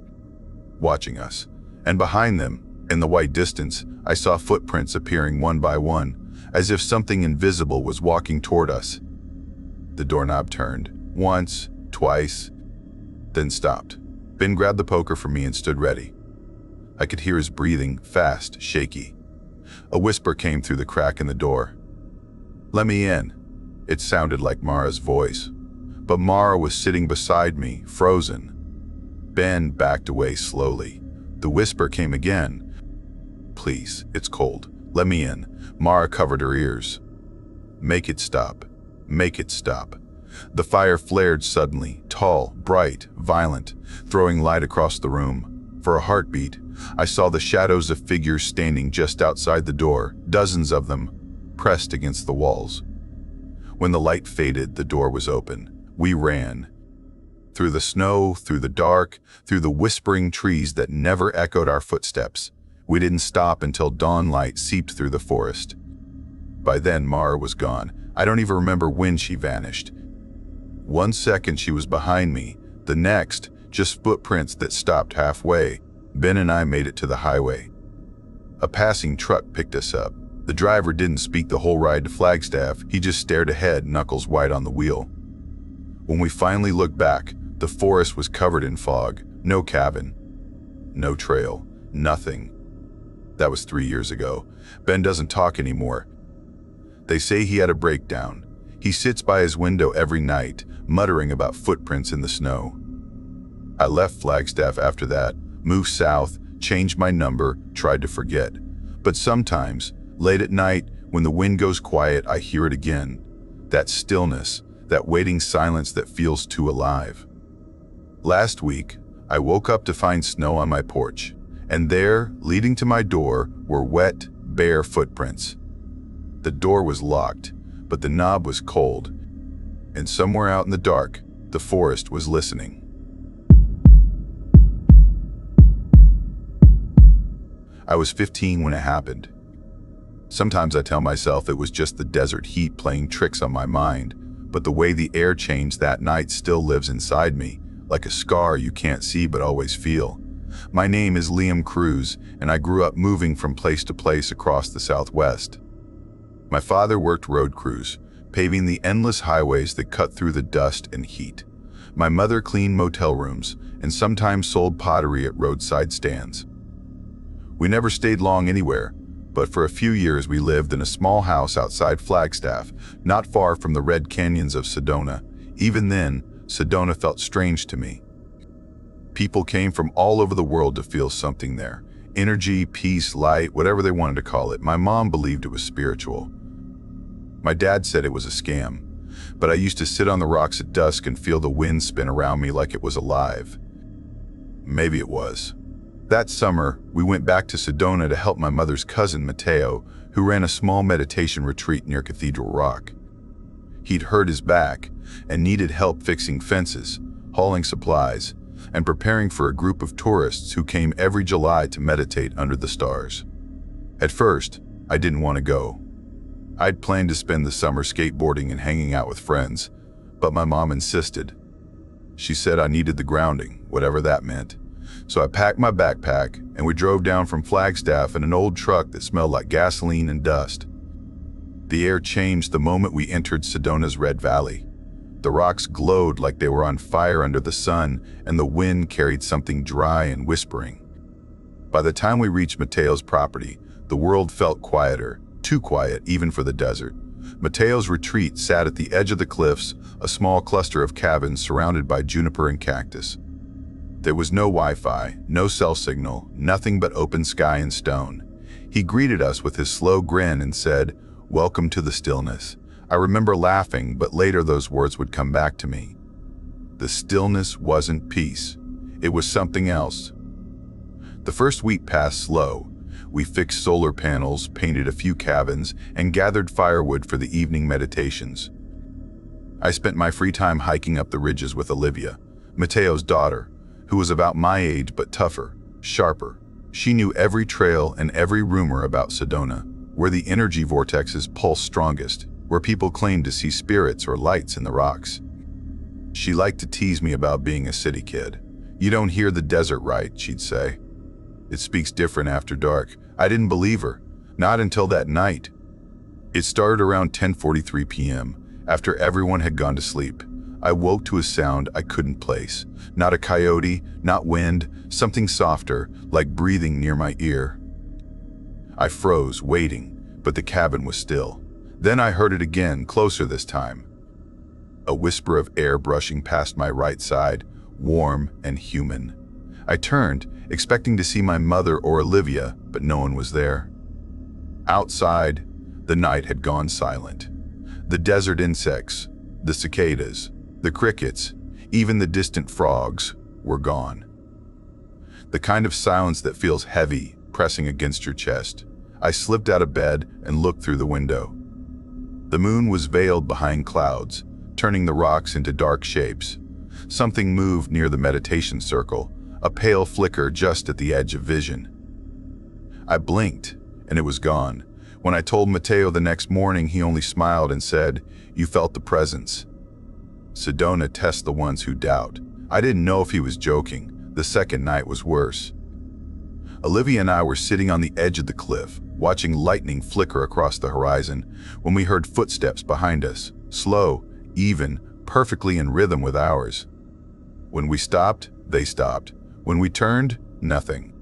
watching us. And behind them, in the white distance, I saw footprints appearing one by one, as if something invisible was walking toward us. The doorknob turned, once, twice, then stopped. Ben grabbed the poker from me and stood ready. I could hear his breathing, fast, shaky. A whisper came through the crack in the door. "Let me in." It sounded like Mara's voice. But Mara was sitting beside me, frozen. Ben backed away slowly. The whisper came again. "Please, it's cold. Let me in." Mara covered her ears. "Make it stop. Make it stop." The fire flared suddenly, tall, bright, violent, throwing light across the room. For a heartbeat, I saw the shadows of figures standing just outside the door, dozens of them, pressed against the walls. When the light faded, the door was open. We ran. Through the snow, through the dark, through the whispering trees that never echoed our footsteps. We didn't stop until dawn light seeped through the forest. By then, Mara was gone. I don't even remember when she vanished. 1 second she was behind me, the next, just footprints that stopped halfway. Ben and I made it to the highway. A passing truck picked us up. The driver didn't speak the whole ride to Flagstaff, he just stared ahead, knuckles white on the wheel. When we finally looked back, the forest was covered in fog. No cabin, no trail, nothing. That was 3 years ago. Ben doesn't talk anymore. They say he had a breakdown. He sits by his window every night, muttering about footprints in the snow. I left Flagstaff after that, moved south, changed my number, tried to forget. But sometimes, late at night, when the wind goes quiet, I hear it again. That stillness, that waiting silence that feels too alive. Last week, I woke up to find snow on my porch, and there, leading to my door, were wet, bare footprints. The door was locked, but the knob was cold, and somewhere out in the dark, the forest was listening. I was 15 when it happened. Sometimes I tell myself it was just the desert heat playing tricks on my mind, but the way the air changed that night still lives inside me, like a scar you can't see but always feel. My name is Liam Cruz, and I grew up moving from place to place across the Southwest. My father worked road crews, paving the endless highways that cut through the dust and heat. My mother cleaned motel rooms and sometimes sold pottery at roadside stands. We never stayed long anywhere, but for a few years we lived in a small house outside Flagstaff, not far from the red canyons of Sedona. Even then, Sedona felt strange to me. People came from all over the world to feel something there. Energy, peace, light, whatever they wanted to call it. My mom believed it was spiritual. My dad said it was a scam, but I used to sit on the rocks at dusk and feel the wind spin around me like it was alive. Maybe it was. That summer, we went back to Sedona to help my mother's cousin, Mateo, who ran a small meditation retreat near Cathedral Rock. He'd hurt his back and needed help fixing fences, hauling supplies, and preparing for a group of tourists who came every July to meditate under the stars. At first, I didn't want to go. I'd planned to spend the summer skateboarding and hanging out with friends, but my mom insisted. She said I needed the grounding, whatever that meant. So I packed my backpack and we drove down from Flagstaff in an old truck that smelled like gasoline and dust. The air changed the moment we entered Sedona's Red Valley. The rocks glowed like they were on fire under the sun, and the wind carried something dry and whispering. By the time we reached Mateo's property, the world felt quieter, too quiet even for the desert. Mateo's retreat sat at the edge of the cliffs, a small cluster of cabins surrounded by juniper and cactus. There was no Wi-Fi, no cell signal, nothing but open sky and stone. He greeted us with his slow grin and said, "Welcome to the stillness." I remember laughing, but later those words would come back to me. The stillness wasn't peace. It was something else. The first week passed slow. We fixed solar panels, painted a few cabins, and gathered firewood for the evening meditations. I spent my free time hiking up the ridges with Olivia, Mateo's daughter, who was about my age but tougher, sharper. She knew every trail and every rumor about Sedona, where the energy vortexes pulse strongest, where people claimed to see spirits or lights in the rocks. She liked to tease me about being a city kid. "You don't hear the desert right," she'd say. "It speaks different after dark." I didn't believe her, not until that night. It started around 10:43 p.m., after everyone had gone to sleep. I woke to a sound I couldn't place. Not a coyote, not wind, something softer, like breathing near my ear. I froze, waiting, but the cabin was still. Then I heard it again, closer this time. A whisper of air brushing past my right side, warm and human. I turned, expecting to see my mother or Olivia, but no one was there. Outside, the night had gone silent. The desert insects, the cicadas, the crickets, even the distant frogs were gone. The kind of silence that feels heavy, pressing against your chest. I slipped out of bed and looked through the window. The moon was veiled behind clouds, turning the rocks into dark shapes. Something moved near the meditation circle, a pale flicker just at the edge of vision. I blinked, and it was gone. When I told Matteo the next morning, he only smiled and said, "You felt the presence." Sedona tests the ones who doubt. I didn't know if he was joking. The second night was worse. Olivia and I were sitting on the edge of the cliff, watching lightning flicker across the horizon, when we heard footsteps behind us, slow, even, perfectly in rhythm with ours. When we stopped, they stopped. When we turned, nothing.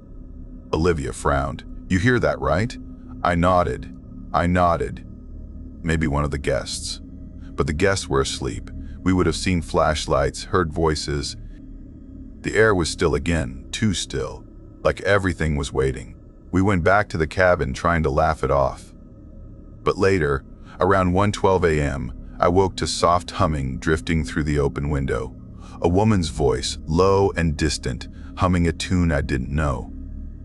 Olivia frowned. "You hear that, right?" I nodded. Maybe one of the guests. But the guests were asleep. We would have seen flashlights, heard voices. The air was still again, too still, like everything was waiting. We went back to the cabin trying to laugh it off. But later, around 1:12 a.m., I woke to soft humming drifting through the open window. A woman's voice, low and distant, humming a tune I didn't know.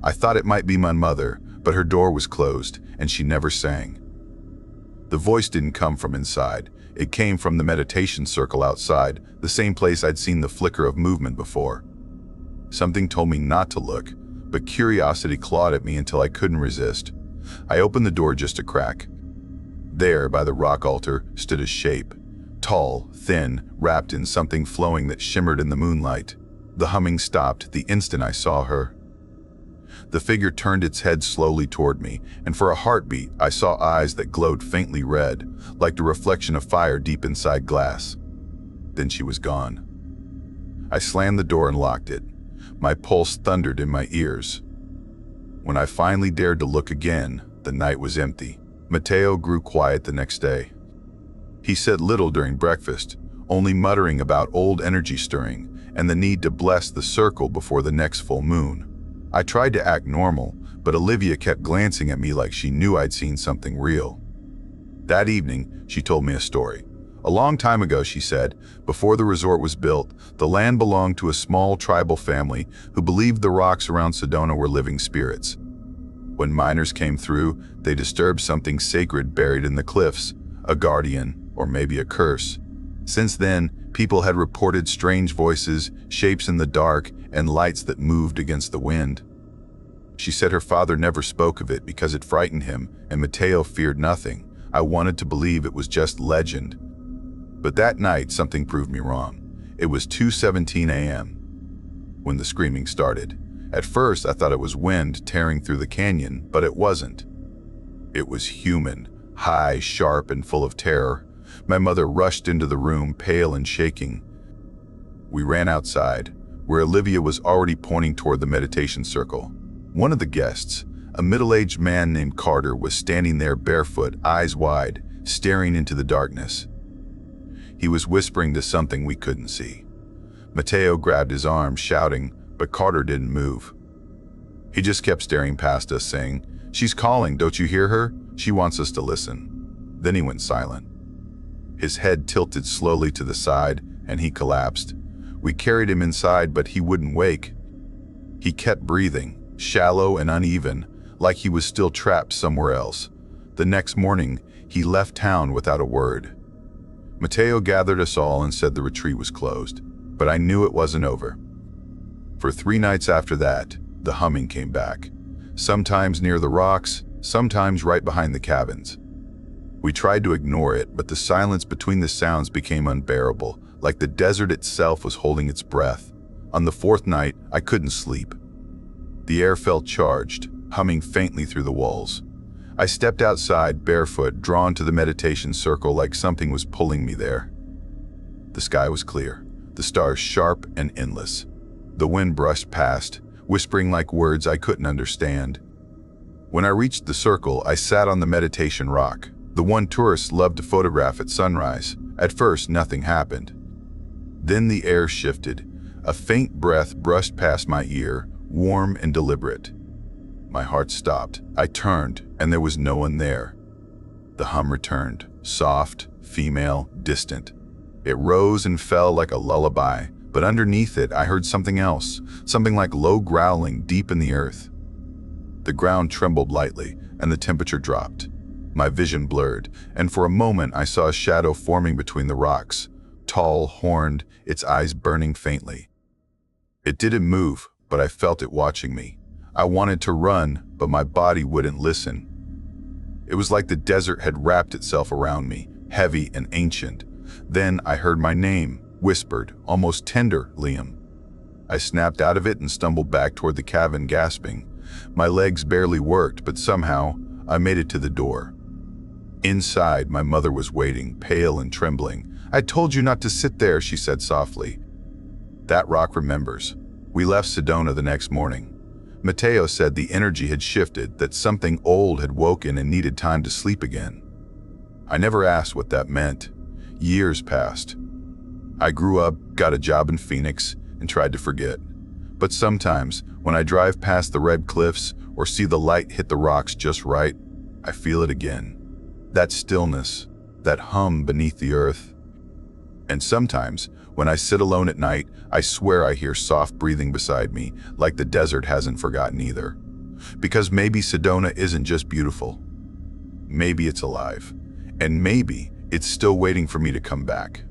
I thought it might be my mother, but her door was closed, and she never sang. The voice didn't come from inside. It came from the meditation circle outside, the same place I'd seen the flicker of movement before. Something told me not to look, but curiosity clawed at me until I couldn't resist. I opened the door just a crack. There, by the rock altar, stood a shape. Tall, thin, wrapped in something flowing that shimmered in the moonlight. The humming stopped the instant I saw her. The figure turned its head slowly toward me, and for a heartbeat, I saw eyes that glowed faintly red, like the reflection of fire deep inside glass. Then she was gone. I slammed the door and locked it. My pulse thundered in my ears. When I finally dared to look again, the night was empty. Matteo grew quiet the next day. He said little during breakfast, only muttering about old energy stirring and the need to bless the circle before the next full moon. I tried to act normal, but Olivia kept glancing at me like she knew I'd seen something real. That evening, she told me a story. A long time ago, she said, before the resort was built, the land belonged to a small tribal family who believed the rocks around Sedona were living spirits. When miners came through, they disturbed something sacred buried in the cliffs, a guardian, or maybe a curse. Since then, people had reported strange voices, shapes in the dark, and lights that moved against the wind. She said her father never spoke of it because it frightened him, and Matteo feared nothing. I wanted to believe it was just legend. But that night, something proved me wrong. It was 2:17 a.m. when the screaming started. At first, I thought it was wind tearing through the canyon, but it wasn't. It was human, high, sharp, and full of terror. My mother rushed into the room, pale and shaking. We ran outside, where Olivia was already pointing toward the meditation circle. One of the guests, a middle-aged man named Carter, was standing there barefoot, eyes wide, staring into the darkness. He was whispering to something we couldn't see. Matteo grabbed his arm, shouting, but Carter didn't move. He just kept staring past us, saying, "She's calling, don't you hear her? She wants us to listen." Then he went silent. His head tilted slowly to the side, and he collapsed. We carried him inside, but he wouldn't wake. He kept breathing, shallow and uneven, like he was still trapped somewhere else. The next morning, he left town without a word. Matteo gathered us all and said the retreat was closed, but I knew it wasn't over. For 3 nights after that, the humming came back, sometimes near the rocks, sometimes right behind the cabins. We tried to ignore it, but the silence between the sounds became unbearable, like the desert itself was holding its breath. On the 4th night, I couldn't sleep. The air felt charged, humming faintly through the walls. I stepped outside, barefoot, drawn to the meditation circle like something was pulling me there. The sky was clear, the stars sharp and endless. The wind brushed past, whispering like words I couldn't understand. When I reached the circle, I sat on the meditation rock, the one tourists loved to photograph at sunrise. At first, nothing happened. Then the air shifted. A faint breath brushed past my ear, warm and deliberate. My heart stopped. I turned, and there was no one there. The hum returned, soft, female, distant. It rose and fell like a lullaby, but underneath it I heard something else, something like low growling deep in the earth. The ground trembled lightly, and the temperature dropped. My vision blurred, and for a moment I saw a shadow forming between the rocks, tall, horned, its eyes burning faintly. It didn't move, but I felt it watching me. I wanted to run, but my body wouldn't listen. It was like the desert had wrapped itself around me, heavy and ancient. Then I heard my name, whispered, almost tender, Liam. I snapped out of it and stumbled back toward the cabin, gasping. My legs barely worked, but somehow I made it to the door. Inside, my mother was waiting, pale and trembling. "I told you not to sit there," she said softly. That rock remembers. We left Sedona the next morning. Mateo said the energy had shifted, that something old had woken and needed time to sleep again. I never asked what that meant. Years passed. I grew up, got a job in Phoenix, and tried to forget. But sometimes, when I drive past the red cliffs or see the light hit the rocks just right, I feel it again. That stillness, that hum beneath the earth. And sometimes, when I sit alone at night, I swear I hear soft breathing beside me, like the desert hasn't forgotten either. Because maybe Sedona isn't just beautiful. Maybe it's alive. And maybe it's still waiting for me to come back.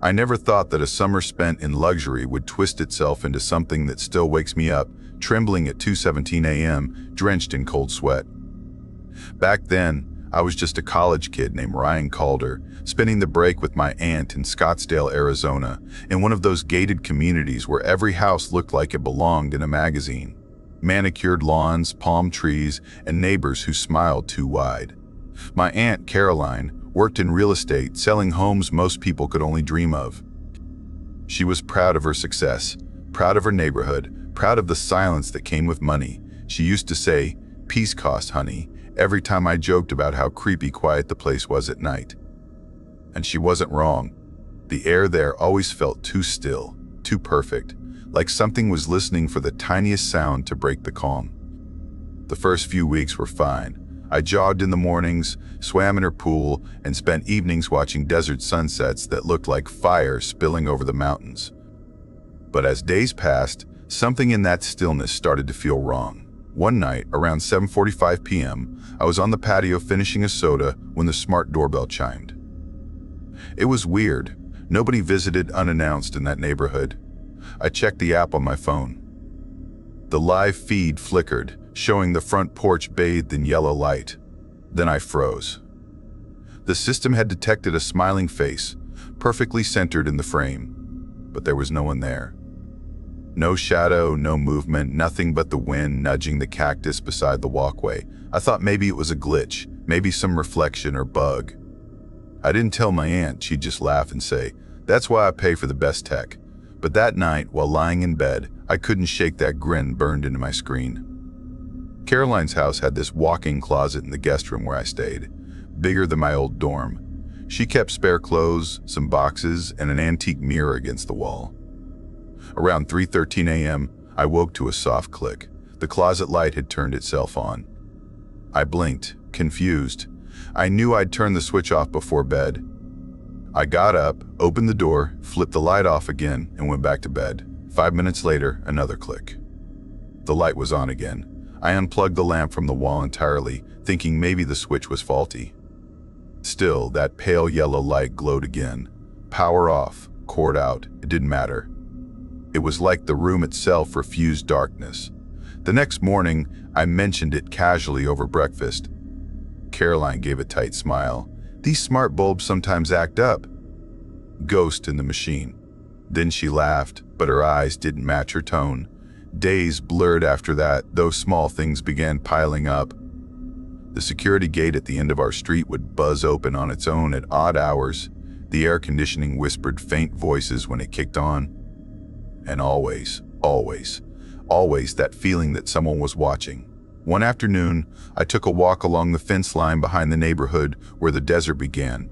I never thought that a summer spent in luxury would twist itself into something that still wakes me up, trembling at 2:17 a.m., drenched in cold sweat. Back then, I was just a college kid named Ryan Calder, spending the break with my aunt in Scottsdale, Arizona, in one of those gated communities where every house looked like it belonged in a magazine. Manicured lawns, palm trees, and neighbors who smiled too wide. My aunt, Caroline, worked in real estate, selling homes most people could only dream of. She was proud of her success, proud of her neighborhood, proud of the silence that came with money. She used to say, "Peace cost, honey," every time I joked about how creepy quiet the place was at night. And she wasn't wrong. The air there always felt too still, too perfect, like something was listening for the tiniest sound to break the calm. The first few weeks were fine. I jogged in the mornings, swam in her pool, and spent evenings watching desert sunsets that looked like fire spilling over the mountains. But as days passed, something in that stillness started to feel wrong. One night, around 7:45 p.m., I was on the patio finishing a soda when the smart doorbell chimed. It was weird. Nobody visited unannounced in that neighborhood. I checked the app on my phone. The live feed flickered, showing the front porch bathed in yellow light. Then I froze. The system had detected a smiling face, perfectly centered in the frame, but there was no one there. No shadow, no movement, nothing but the wind nudging the cactus beside the walkway. I thought maybe it was a glitch, maybe some reflection or bug. I didn't tell my aunt. She'd just laugh and say, "That's why I pay for the best tech." But that night, while lying in bed, I couldn't shake that grin burned into my screen. Caroline's house had this walk-in closet in the guest room where I stayed, bigger than my old dorm. She kept spare clothes, some boxes, and an antique mirror against the wall. Around 3:13 a.m., I woke to a soft click. The closet light had turned itself on. I blinked, confused. I knew I'd turned the switch off before bed. I got up, opened the door, flipped the light off again, and went back to bed. 5 minutes later, another click. The light was on again. I unplugged the lamp from the wall entirely, thinking maybe the switch was faulty. Still, that pale yellow light glowed again. Power off, cord out, it didn't matter. It was like the room itself refused darkness. The next morning, I mentioned it casually over breakfast. Caroline gave a tight smile. "These smart bulbs sometimes act up." Ghost in the machine. Then she laughed, but her eyes didn't match her tone. Days blurred after that, those small things began piling up. The security gate at the end of our street would buzz open on its own at odd hours. The air conditioning whispered faint voices when it kicked on. And always that feeling that someone was watching. One afternoon, I took a walk along the fence line behind the neighborhood where the desert began.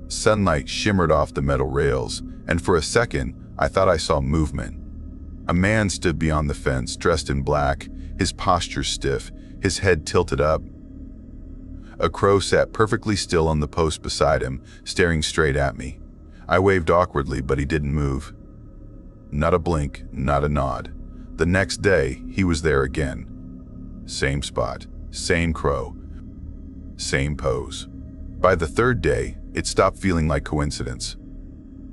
Sunlight shimmered off the metal rails, and for a second, I thought I saw movement. A man stood beyond the fence, dressed in black, his posture stiff, his head tilted up. A crow sat perfectly still on the post beside him, staring straight at me. I waved awkwardly, but he didn't move. Not a blink, not a nod. The next day, he was there again. Same spot, same crow, same pose. By the third day, it stopped feeling like coincidence.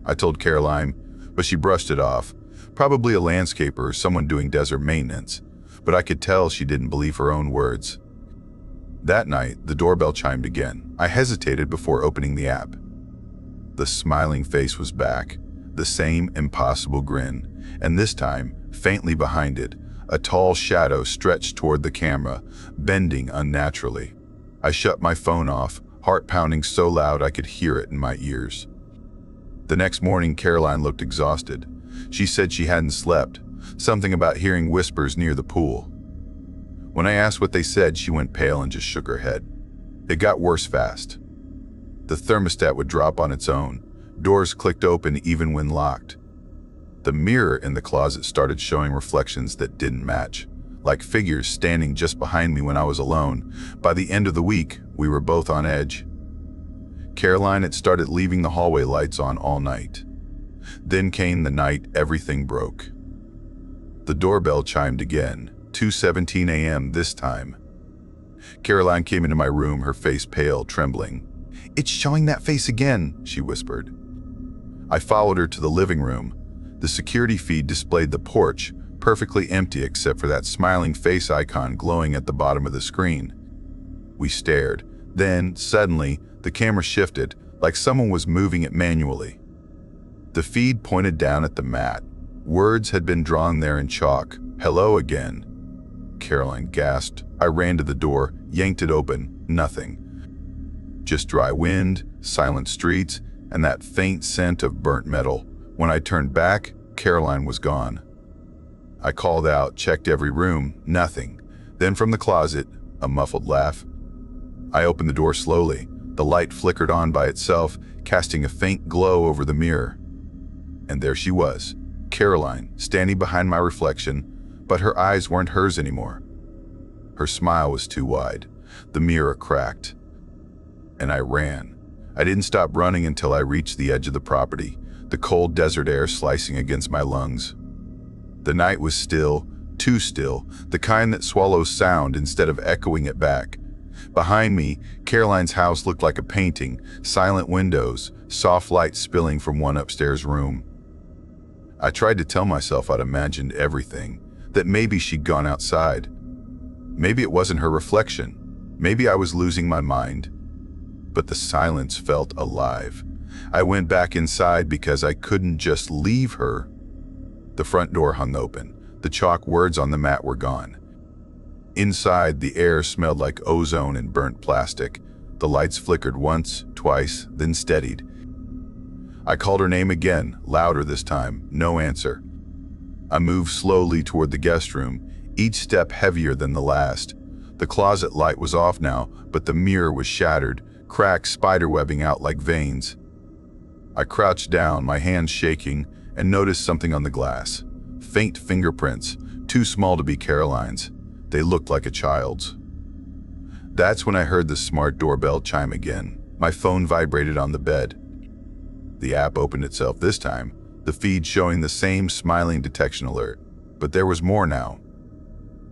I told Caroline, but she brushed it off. Probably a landscaper or someone doing desert maintenance. but I could tell she didn't believe her own words. That night, the doorbell chimed again. I hesitated before opening the app. The smiling face was back, the same impossible grin, and this time, faintly behind it, a tall shadow stretched toward the camera, bending unnaturally. I shut my phone off, heart pounding so loud I could hear it in my ears. The next morning, Caroline looked exhausted. She said she hadn't slept, something about hearing whispers near the pool. When I asked what they said, she went pale and just shook her head. It got worse fast. The thermostat would drop on its own. Doors clicked open even when locked. The mirror in the closet started showing reflections that didn't match, like figures standing just behind me when I was alone. By the end of the week, we were both on edge. Caroline had started leaving the hallway lights on all night. Then came the night everything broke. The doorbell chimed again, 2:17 a.m. this time. Caroline came into my room, her face pale, trembling. "It's showing that face again," she whispered. I followed her to the living room. The security feed displayed the porch, perfectly empty except for that smiling face icon glowing at the bottom of the screen. We stared. Then, suddenly, the camera shifted, like someone was moving it manually. The feed pointed down at the mat. Words had been drawn there in chalk. "Hello again." Caroline gasped. I ran to the door, yanked it open. Nothing. Just dry wind, silent streets, and that faint scent of burnt metal. When I turned back, Caroline was gone. I called out, checked every room, nothing. Then from the closet, a muffled laugh. I opened the door slowly. The light flickered on by itself, casting a faint glow over the mirror. And there she was, Caroline, standing behind my reflection, but her eyes weren't hers anymore. Her smile was too wide. The mirror cracked. And I ran. I didn't stop running until I reached the edge of the property, the cold desert air slicing against my lungs. The night was still, too still, the kind that swallows sound instead of echoing it back. Behind me, Caroline's house looked like a painting, silent windows, soft light spilling from one upstairs room. I tried to tell myself I'd imagined everything, that maybe she'd gone outside. Maybe it wasn't her reflection. Maybe I was losing my mind. But the silence felt alive. I went back inside because I couldn't just leave her. The front door hung open. The chalk words on the mat were gone. Inside, the air smelled like ozone and burnt plastic. The lights flickered once, twice, then steadied. I called her name again, louder this time. No answer. I moved slowly toward the guest room, each step heavier than the last. The closet light was off now, but the mirror was shattered, cracks spiderwebbing out like veins. I crouched down, my hands shaking, and noticed something on the glass. Faint fingerprints, too small to be Caroline's. They looked like a child's. That's when I heard the smart doorbell chime again. My phone vibrated on the bed. The app opened itself this time, the feed showing the same smiling detection alert. But there was more now.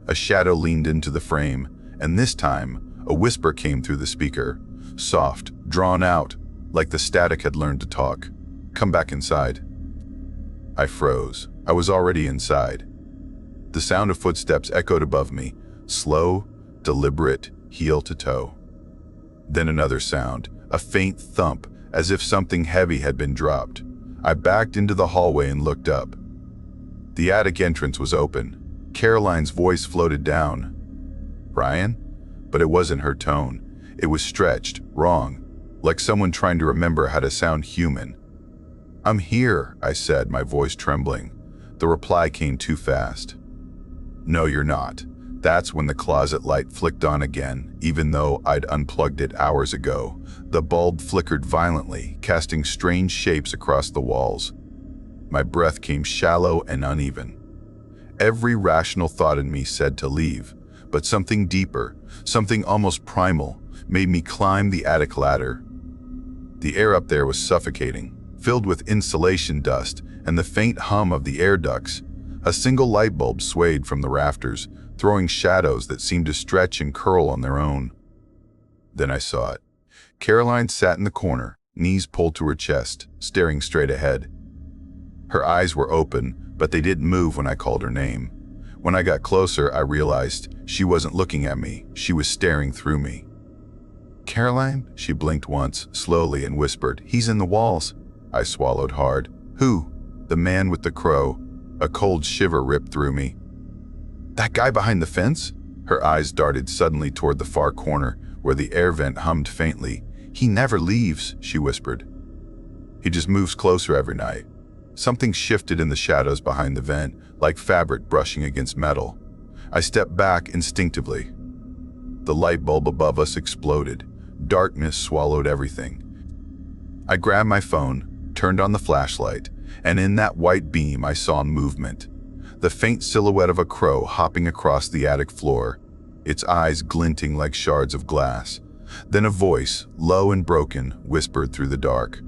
A shadow leaned into the frame, and this time, a whisper came through the speaker. Soft, drawn out, like the static had learned to talk. "Come back inside." I froze. I was already inside. The sound of footsteps echoed above me, slow, deliberate, heel to toe. Then another sound, a faint thump, as if something heavy had been dropped. I backed into the hallway and looked up. The attic entrance was open. Caroline's voice floated down. "Brian?" But it wasn't her tone. It was stretched, wrong, like someone trying to remember how to sound human. "I'm here," I said, my voice trembling. The reply came too fast. "No, you're not." That's when the closet light flicked on again, even though I'd unplugged it hours ago. The bulb flickered violently, casting strange shapes across the walls. My breath came shallow and uneven. Every rational thought in me said to leave, but something deeper, something almost primal, made me climb the attic ladder. The air up there was suffocating, filled with insulation dust and the faint hum of the air ducts. A single light bulb swayed from the rafters, throwing shadows that seemed to stretch and curl on their own. Then I saw it. Caroline sat in the corner, knees pulled to her chest, staring straight ahead. Her eyes were open, but they didn't move when I called her name. When I got closer, I realized she wasn't looking at me. She was staring through me. "Caroline?" She blinked once, slowly, and whispered, "He's in the walls." I swallowed hard. "Who?" "The man with the crow." A cold shiver ripped through me. "That guy behind the fence?" Her eyes darted suddenly toward the far corner, where the air vent hummed faintly. "He never leaves," she whispered. "He just moves closer every night." Something shifted in the shadows behind the vent, like fabric brushing against metal. I stepped back instinctively. The light bulb above us exploded. Darkness swallowed everything. I grabbed my phone, turned on the flashlight, and in that white beam I saw movement. The faint silhouette of a crow hopping across the attic floor, its eyes glinting like shards of glass. Then a voice, low and broken, whispered through the dark.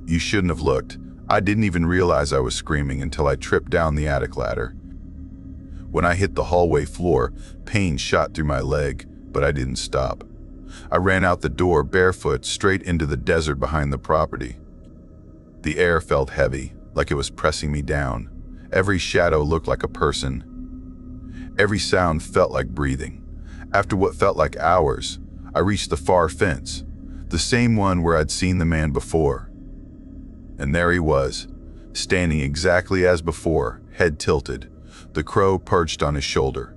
"You shouldn't have looked. I didn't even realize I was screaming until I tripped down the attic ladder." When I hit the hallway floor, pain shot through my leg, but I didn't stop. I ran out the door barefoot straight into the desert behind the property. The air felt heavy, like it was pressing me down. Every shadow looked like a person. Every sound felt like breathing. After what felt like hours, I reached the far fence, the same one where I'd seen the man before. And there he was, standing exactly as before, head tilted, the crow perched on his shoulder.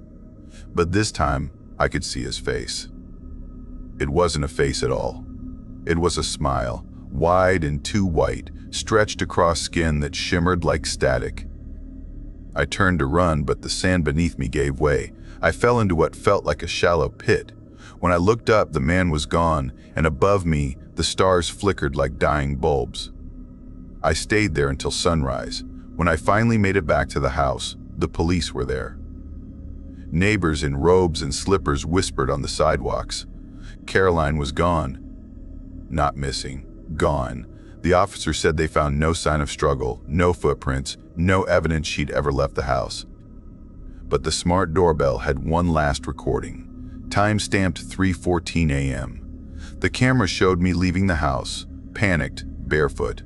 But this time, I could see his face. It wasn't a face at all. It was a smile, wide and too white, stretched across skin that shimmered like static. I turned to run, but the sand beneath me gave way. I fell into what felt like a shallow pit. When I looked up, the man was gone, and above me, the stars flickered like dying bulbs. I stayed there until sunrise. When I finally made it back to the house, the police were there. Neighbors in robes and slippers whispered on the sidewalks. Caroline was gone. Not missing, gone. The officer said they found no sign of struggle, no footprints, no evidence she'd ever left the house. But the smart doorbell had one last recording, time-stamped 3:14 a.m. The camera showed me leaving the house, panicked, barefoot.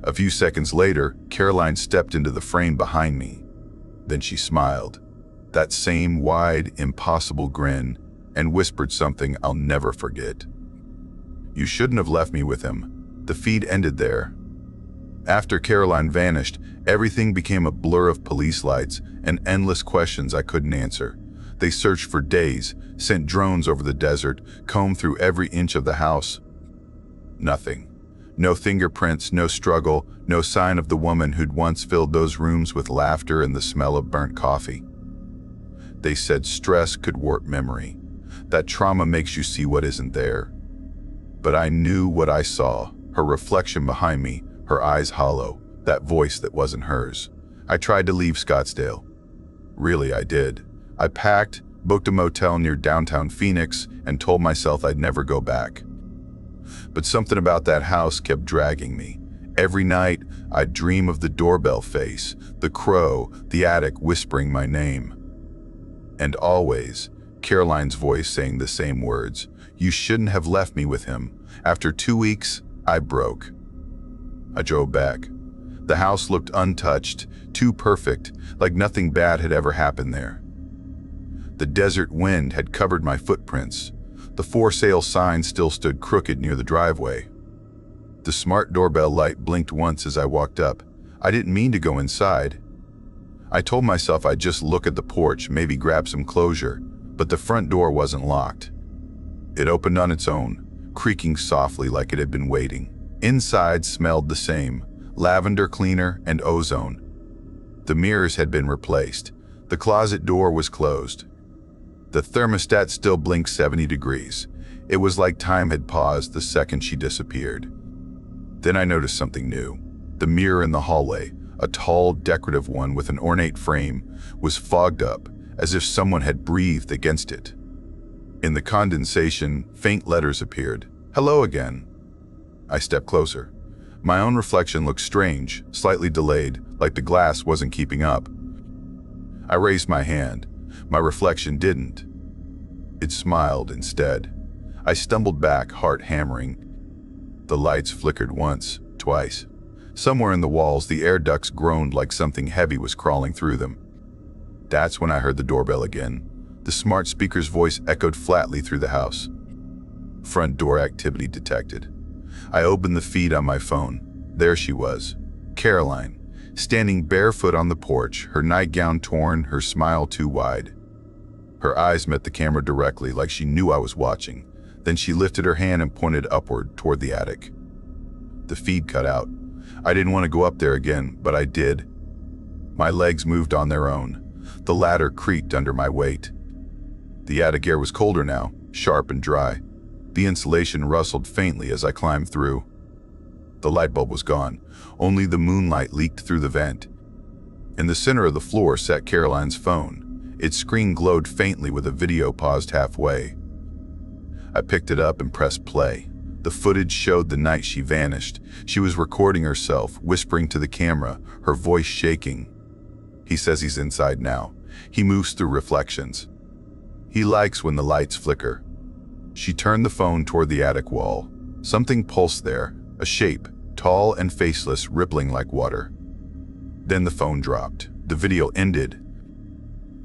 A few seconds later, Caroline stepped into the frame behind me. Then she smiled, that same wide, impossible grin, and whispered something I'll never forget. "You shouldn't have left me with him." The feed ended there. After Caroline vanished, everything became a blur of police lights and endless questions I couldn't answer. They searched for days, sent drones over the desert, combed through every inch of the house. Nothing. No fingerprints, no struggle, no sign of the woman who'd once filled those rooms with laughter and the smell of burnt coffee. They said stress could warp memory, that trauma makes you see what isn't there. But I knew what I saw, her reflection behind me, her eyes hollow, that voice that wasn't hers. I tried to leave Scottsdale. Really, I did. I packed, booked a motel near downtown Phoenix, and told myself I'd never go back. But something about that house kept dragging me. Every night, I'd dream of the doorbell face, the crow, the attic whispering my name. And always, Caroline's voice saying the same words, "You shouldn't have left me with him." After 2 weeks, I broke. I drove back. The house looked untouched, too perfect, like nothing bad had ever happened there. The desert wind had covered my footprints. The for sale sign still stood crooked near the driveway. The smart doorbell light blinked once as I walked up. I didn't mean to go inside. I told myself I'd just look at the porch, maybe grab some closure, but the front door wasn't locked. It opened on its own, creaking softly like it had been waiting. Inside smelled the same, lavender cleaner and ozone. The mirrors had been replaced. The closet door was closed. The thermostat still blinked 70 degrees. It was like time had paused the second she disappeared. Then I noticed something new. The mirror in the hallway, a tall, decorative one with an ornate frame, was fogged up, as if someone had breathed against it. In the condensation, faint letters appeared. "Hello again." I stepped closer. My own reflection looked strange, slightly delayed, like the glass wasn't keeping up. I raised my hand. My reflection didn't. It smiled instead. I stumbled back, heart hammering. The lights flickered once, twice. Somewhere in the walls, the air ducts groaned like something heavy was crawling through them. That's when I heard the doorbell again. The smart speaker's voice echoed flatly through the house. Front door activity detected. I opened the feed on my phone. There she was, Caroline, standing barefoot on the porch, her nightgown torn, her smile too wide. Her eyes met the camera directly, like she knew I was watching. Then she lifted her hand and pointed upward toward the attic. The feed cut out. I didn't want to go up there again, but I did. My legs moved on their own. The ladder creaked under my weight. The attic air was colder now, sharp and dry. The insulation rustled faintly as I climbed through. The light bulb was gone. Only the moonlight leaked through the vent. In the center of the floor sat Caroline's phone. Its screen glowed faintly with a video paused halfway. I picked it up and pressed play. The footage showed the night she vanished. She was recording herself, whispering to the camera, her voice shaking. He says he's inside now. He moves through reflections. He likes when the lights flicker. She turned the phone toward the attic wall. Something pulsed there, a shape, tall and faceless, rippling like water. Then the phone dropped. The video ended.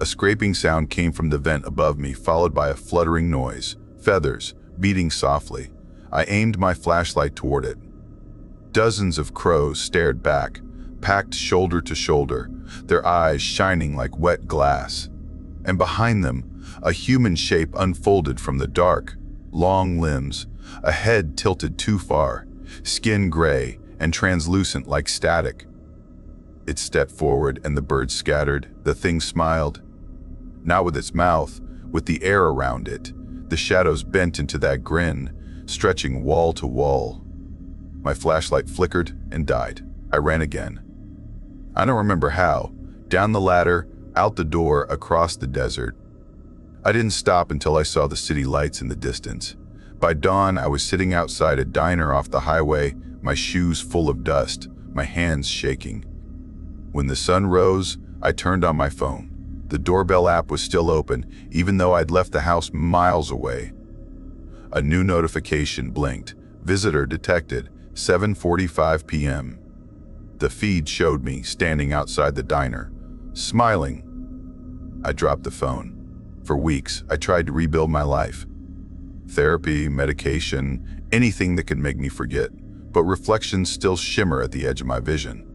A scraping sound came from the vent above me, followed by a fluttering noise, feathers, beating softly. I aimed my flashlight toward it. Dozens of crows stared back, packed shoulder to shoulder, their eyes shining like wet glass. And behind them, a human shape unfolded from the dark, long limbs, a head tilted too far, skin gray and translucent like static. It stepped forward and the birds scattered. The thing smiled. Not with its mouth, with the air around it. The shadows bent into that grin, stretching wall to wall. My flashlight flickered and died. I ran again. I don't remember how. Down the ladder, out the door, across the desert. I didn't stop until I saw the city lights in the distance. By dawn, I was sitting outside a diner off the highway, my shoes full of dust, my hands shaking. When the sun rose, I turned on my phone. The doorbell app was still open, even though I'd left the house miles away. A new notification blinked. Visitor detected, 7:45 p.m. The feed showed me standing outside the diner, smiling. I dropped the phone. For weeks, I tried to rebuild my life. Therapy, medication, anything that could make me forget, but reflections still shimmer at the edge of my vision.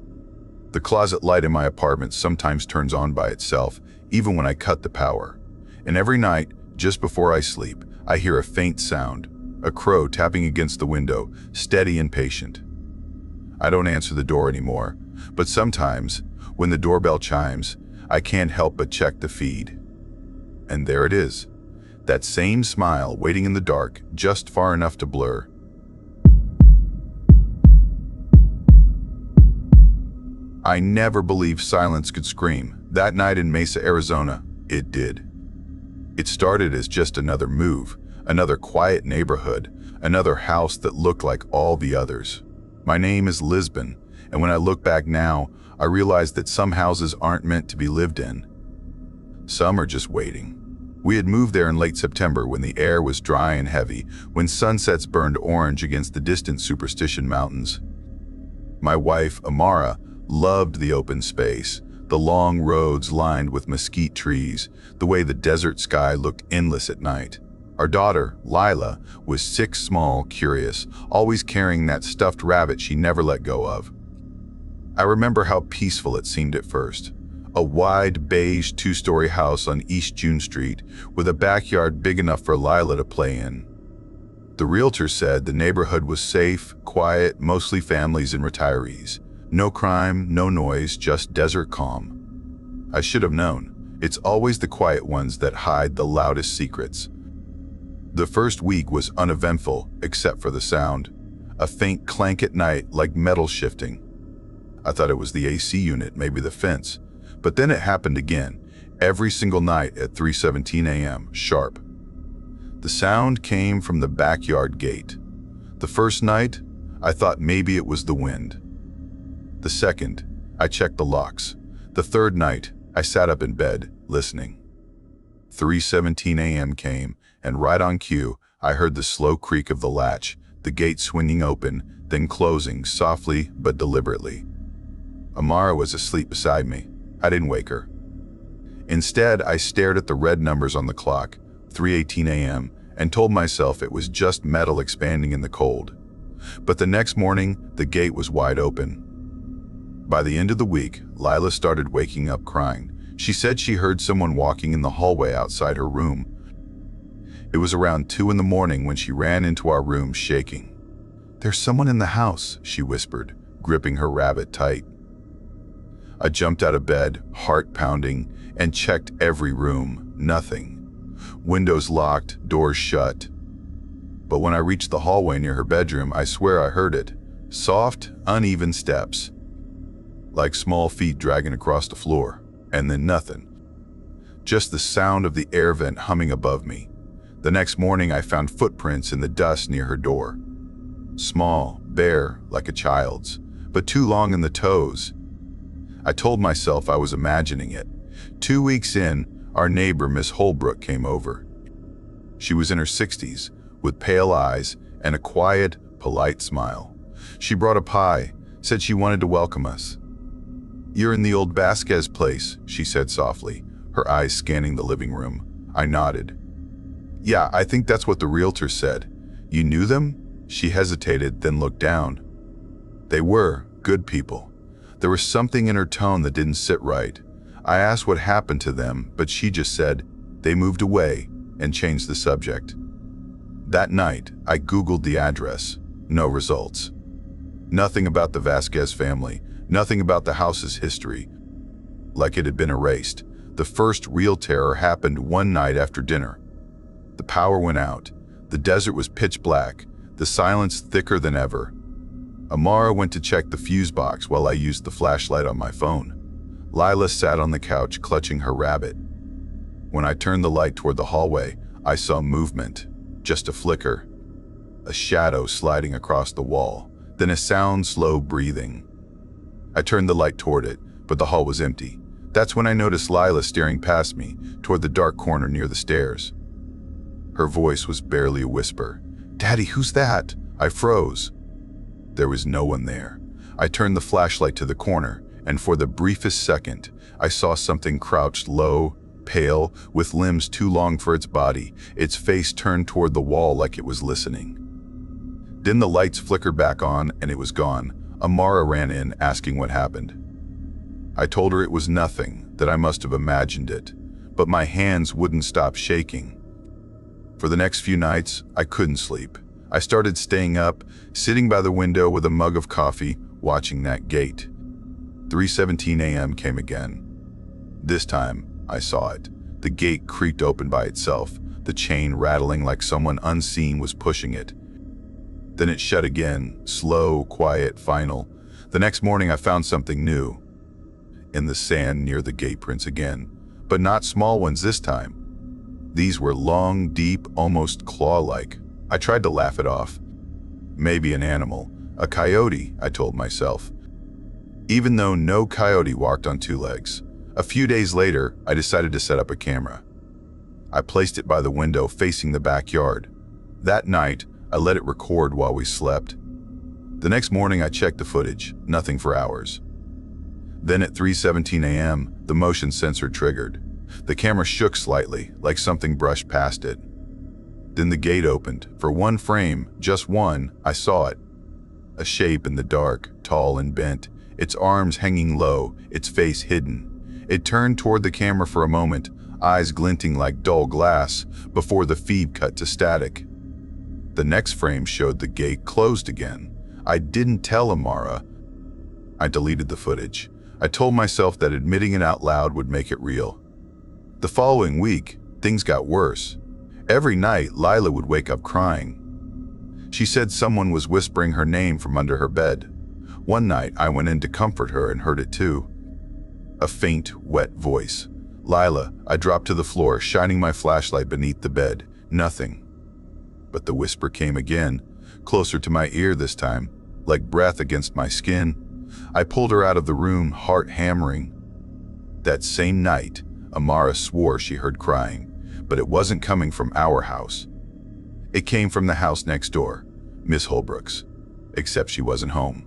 The closet light in my apartment sometimes turns on by itself, even when I cut the power. And every night, just before I sleep, I hear a faint sound, a crow tapping against the window, steady and patient. I don't answer the door anymore, but sometimes, when the doorbell chimes, I can't help but check the feed. And there it is, that same smile waiting in the dark, just far enough to blur. I never believed silence could scream. That night in Mesa, Arizona, it did. It started as just another move, another quiet neighborhood, another house that looked like all the others. My name is Lisbon, and when I look back now, I realize that some houses aren't meant to be lived in. Some are just waiting. We had moved there in late September when the air was dry and heavy, when sunsets burned orange against the distant Superstition Mountains. My wife, Amara, loved the open space, the long roads lined with mesquite trees, the way the desert sky looked endless at night. Our daughter, Lila, was 6, small, curious, always carrying that stuffed rabbit she never let go of. I remember how peaceful it seemed at first. A wide, beige 2-story house on East June Street with a backyard big enough for Lila to play in. The realtor said the neighborhood was safe, quiet, mostly families and retirees. No crime, no noise, just desert calm. I should have known. It's always the quiet ones that hide the loudest secrets. The first week was uneventful, except for the sound. A faint clank at night, like metal shifting. I thought it was the AC unit, maybe the fence. But then it happened again, every single night at 3:17 a.m., sharp. The sound came from the backyard gate. The first night, I thought maybe it was the wind. The second, I checked the locks. The third night, I sat up in bed, listening. 3:17 a.m. came, and right on cue, I heard the slow creak of the latch, the gate swinging open, then closing softly but deliberately. Amara was asleep beside me. I didn't wake her. Instead, I stared at the red numbers on the clock, 3:18 a.m., and told myself it was just metal expanding in the cold. But the next morning, the gate was wide open. By the end of the week, Lila started waking up crying. She said she heard someone walking in the hallway outside her room. It was around 2 in the morning when she ran into our room shaking. "There's someone in the house," she whispered, gripping her rabbit tight. I jumped out of bed, heart pounding, and checked every room. Nothing. Windows locked, doors shut. But when I reached the hallway near her bedroom, I swear I heard it. Soft, uneven steps, like small feet dragging across the floor, and then nothing. Just the sound of the air vent humming above me. The next morning, I found footprints in the dust near her door. Small, bare, like a child's, but too long in the toes. I told myself I was imagining it. 2 weeks in, our neighbor, Miss Holbrook, came over. She was in her 60s, with pale eyes and a quiet, polite smile. She brought a pie, said she wanted to welcome us. "You're in the old Vasquez place," she said softly, her eyes scanning the living room. I nodded. "Yeah, I think that's what the realtor said." "You knew them?" She hesitated, then looked down. They were good people. There was something in her tone that didn't sit right. I asked what happened to them, but she just said, "They moved away," and changed the subject. That night, I Googled the address. No results. Nothing about the Vasquez family, nothing about the house's history. Like it had been erased. The first real terror happened one night after dinner. The power went out. The desert was pitch black, the silence thicker than ever. Amara went to check the fuse box while I used the flashlight on my phone. Lila sat on the couch clutching her rabbit. When I turned the light toward the hallway, I saw movement, just a flicker. A shadow sliding across the wall, then a sound, slow breathing. I turned the light toward it, but the hall was empty. That's when I noticed Lila staring past me, toward the dark corner near the stairs. Her voice was barely a whisper. "Daddy, who's that?" I froze. There was no one there. I turned the flashlight to the corner, and for the briefest second, I saw something crouched low, pale, with limbs too long for its body, its face turned toward the wall like it was listening. Then the lights flickered back on, and it was gone. Amara ran in, asking what happened. I told her it was nothing, that I must have imagined it, but my hands wouldn't stop shaking. For the next few nights, I couldn't sleep. I started staying up, sitting by the window with a mug of coffee, watching that gate. 3:17 a.m. came again. This time, I saw it. The gate creaked open by itself, the chain rattling like someone unseen was pushing it. Then it shut again, slow, quiet, final. The next morning, I found something new. In the sand near the gate prints again, but not small ones this time. These were long, deep, almost claw-like. I tried to laugh it off. Maybe an animal. A coyote, I told myself. Even though no coyote walked on 2 legs. A few days later, I decided to set up a camera. I placed it by the window facing the backyard. That night, I let it record while we slept. The next morning, I checked the footage. Nothing for hours. Then at 3:17 a.m., the motion sensor triggered. The camera shook slightly, like something brushed past it. Then the gate opened. For one frame, just one, I saw it. A shape in the dark, tall and bent, its arms hanging low, its face hidden. It turned toward the camera for a moment, eyes glinting like dull glass, before the feed cut to static. The next frame showed the gate closed again. I didn't tell Amara. I deleted the footage. I told myself that admitting it out loud would make it real. The following week, things got worse. Every night, Lila would wake up crying. She said someone was whispering her name from under her bed. One night, I went in to comfort her and heard it too. A faint, wet voice. "Lila," I dropped to the floor, shining my flashlight beneath the bed. Nothing. But the whisper came again, closer to my ear this time, like breath against my skin. I pulled her out of the room, heart hammering. That same night, Amara swore she heard crying, but it wasn't coming from our house. It came from the house next door, Miss Holbrook's, except she wasn't home.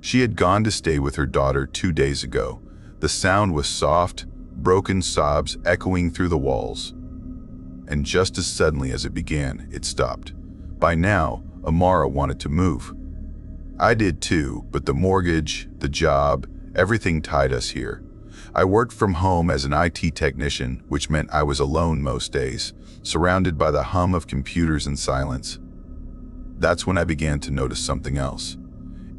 She had gone to stay with her daughter 2 days ago. The sound was soft, broken sobs echoing through the walls. And just as suddenly as it began, it stopped. By now, Amara wanted to move. I did too, but the mortgage, the job, everything tied us here. I worked from home as an IT technician, which meant I was alone most days, surrounded by the hum of computers and silence. That's when I began to notice something else.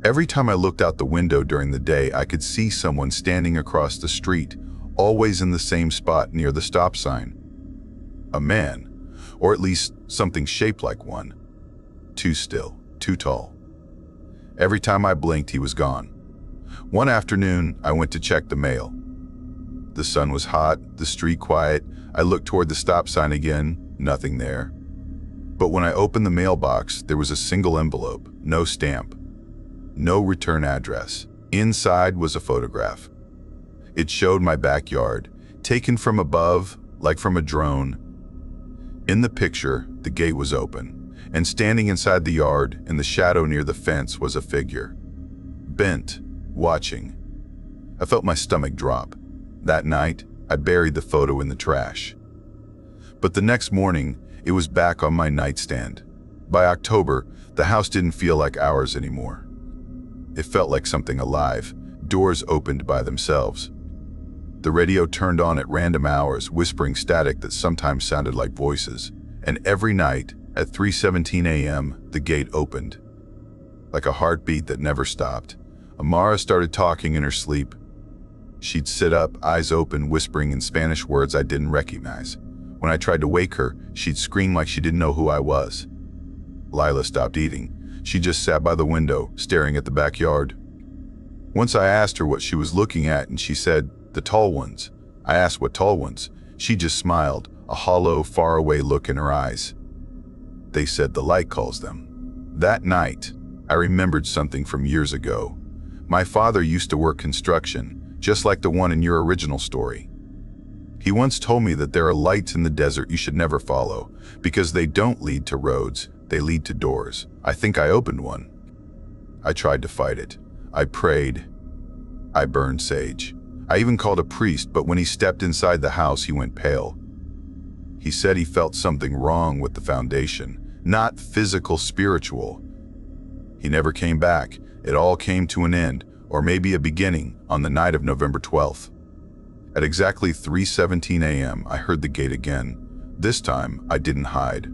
Every time I looked out the window during the day, I could see someone standing across the street, always in the same spot near the stop sign. A man, or at least something shaped like one. Too still, too tall. Every time I blinked, he was gone. One afternoon, I went to check the mail. The sun was hot, the street quiet. I looked toward the stop sign again, nothing there. But when I opened the mailbox, there was a single envelope, no stamp, no return address. Inside was a photograph. It showed my backyard, taken from above, like from a drone. In the picture, the gate was open, and standing inside the yard, in the shadow near the fence, was a figure. Bent, watching. I felt my stomach drop. That night, I buried the photo in the trash. But the next morning, it was back on my nightstand. By October, the house didn't feel like ours anymore. It felt like something alive. Doors opened by themselves. The radio turned on at random hours, whispering static that sometimes sounded like voices. And every night, at 3:17 a.m., the gate opened. Like a heartbeat that never stopped. Amara started talking in her sleep. She'd sit up, eyes open, whispering in Spanish words I didn't recognize. When I tried to wake her, she'd scream like she didn't know who I was. Lila stopped eating. She just sat by the window, staring at the backyard. Once I asked her what she was looking at, and she said, "The tall ones." I asked what tall ones. She just smiled, a hollow, faraway look in her eyes. They said the light calls them. That night, I remembered something from years ago. My father used to work construction, just like the one in your original story. He once told me that there are lights in the desert you should never follow, because they don't lead to roads, they lead to doors. I think I opened one. I tried to fight it. I prayed. I burned sage. I even called a priest, but when he stepped inside the house, he went pale. He said he felt something wrong with the foundation, not physical, spiritual. He never came back. It all came to an end, or maybe a beginning, on the night of November 12th. At exactly 3:17 a.m., I heard the gate again. This time, I didn't hide.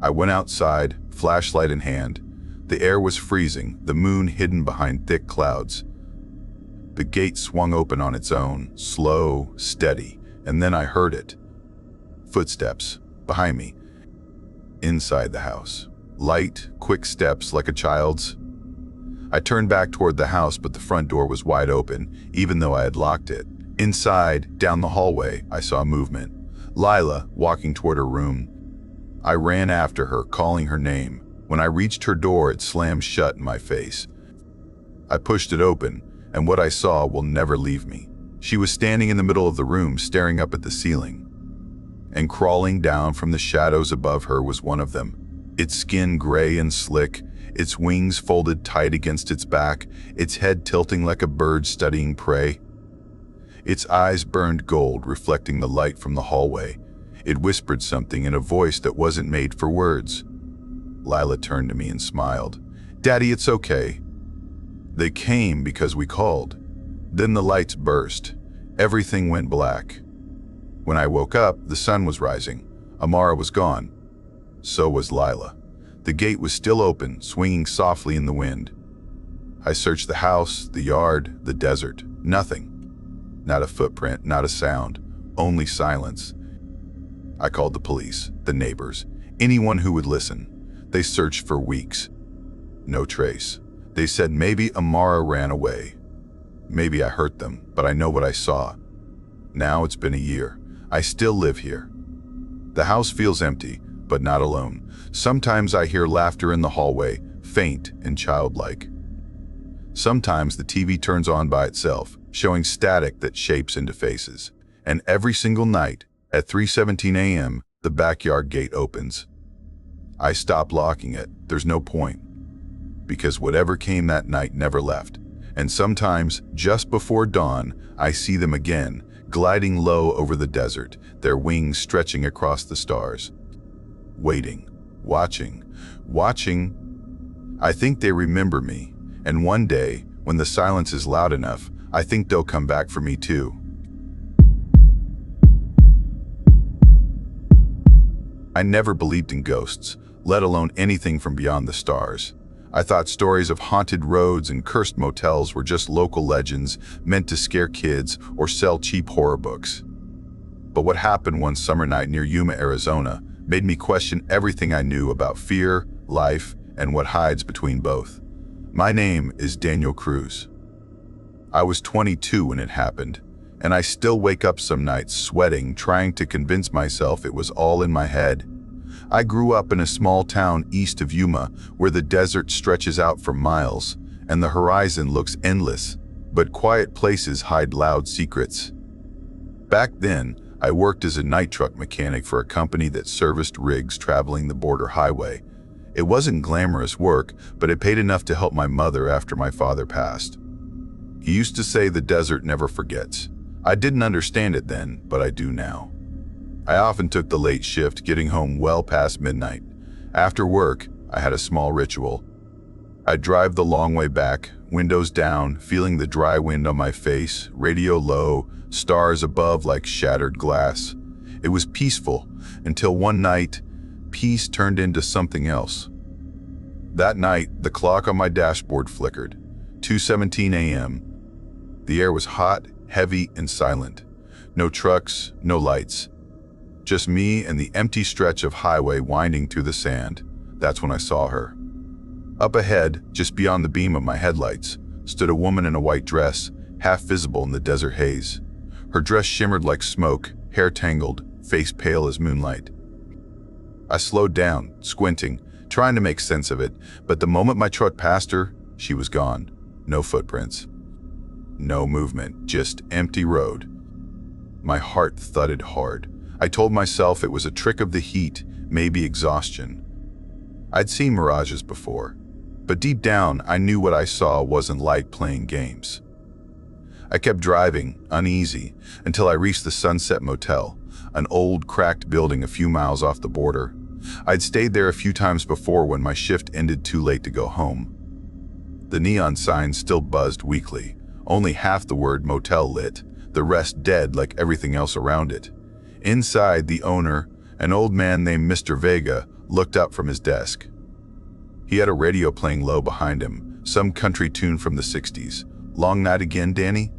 I went outside, flashlight in hand. The air was freezing, the moon hidden behind thick clouds. The gate swung open on its own, slow, steady, and then I heard it. Footsteps, behind me. Inside the house. Light, quick steps like a child's. I turned back toward the house, but the front door was wide open, even though I had locked it. Inside, down the hallway, I saw movement. Lila, walking toward her room. I ran after her, calling her name. When I reached her door, it slammed shut in my face. I pushed it open, and what I saw will never leave me. She was standing in the middle of the room, staring up at the ceiling. And crawling down from the shadows above her was one of them. Its skin gray and slick, its wings folded tight against its back, its head tilting like a bird studying prey. Its eyes burned gold, reflecting the light from the hallway. It whispered something in a voice that wasn't made for words. Lila turned to me and smiled. "Daddy, it's okay." They came because we called. Then the lights burst. Everything went black. When I woke up, the sun was rising. Amara was gone. So was Lila. The gate was still open, swinging softly in the wind. I searched the house, the yard, the desert. Nothing. Not a footprint, not a sound. Only silence. I called the police, the neighbors, anyone who would listen. They searched for weeks. No trace. They said maybe Amara ran away. Maybe I hurt them, but I know what I saw. Now it's been a year. I still live here. The house feels empty, but not alone. Sometimes I hear laughter in the hallway, faint and childlike. Sometimes the TV turns on by itself, showing static that shapes into faces. And every single night, at 3:17 a.m., the backyard gate opens. I stop locking it. There's no point. Because whatever came that night never left. And sometimes, just before dawn, I see them again, gliding low over the desert, their wings stretching across the stars. Waiting, watching. I think they remember me, and one day, when the silence is loud enough, I think they'll come back for me too. I never believed in ghosts, let alone anything from beyond the stars. I thought stories of haunted roads and cursed motels were just local legends meant to scare kids or sell cheap horror books. But what happened one summer night near Yuma, Arizona, made me question everything I knew about fear, life, and what hides between both. My name is Daniel Cruz. I was 22 when it happened, and I still wake up some nights sweating, trying to convince myself it was all in my head. I grew up in a small town east of Yuma where the desert stretches out for miles and the horizon looks endless, but quiet places hide loud secrets. Back then, I worked as a night truck mechanic for a company that serviced rigs traveling the border highway. It wasn't glamorous work, but it paid enough to help my mother after my father passed. He used to say the desert never forgets. I didn't understand it then, but I do now. I often took the late shift, getting home well past midnight. After work, I had a small ritual. I'd drive the long way back, windows down, feeling the dry wind on my face, radio low, stars above like shattered glass. It was peaceful until one night, peace turned into something else. That night, the clock on my dashboard flickered. 2:17 a.m. The air was hot, heavy, and silent. No trucks, no lights. Just me and the empty stretch of highway winding through the sand. That's when I saw her. Up ahead, just beyond the beam of my headlights, stood a woman in a white dress, half visible in the desert haze. Her dress shimmered like smoke, hair tangled, face pale as moonlight. I slowed down, squinting, trying to make sense of it, but the moment my truck passed her, she was gone. No footprints. No movement, just empty road. My heart thudded hard. I told myself it was a trick of the heat, maybe exhaustion. I'd seen mirages before, but deep down I knew what I saw wasn't light playing games. I kept driving, uneasy, until I reached the Sunset Motel, an old, cracked building a few miles off the border. I'd stayed there a few times before when my shift ended too late to go home. The neon sign still buzzed weakly, only half the word motel lit, the rest dead like everything else around it. Inside, the owner, an old man named Mr. Vega, looked up from his desk. He had a radio playing low behind him, some country tune from the 60s. "Long night again, Danny?"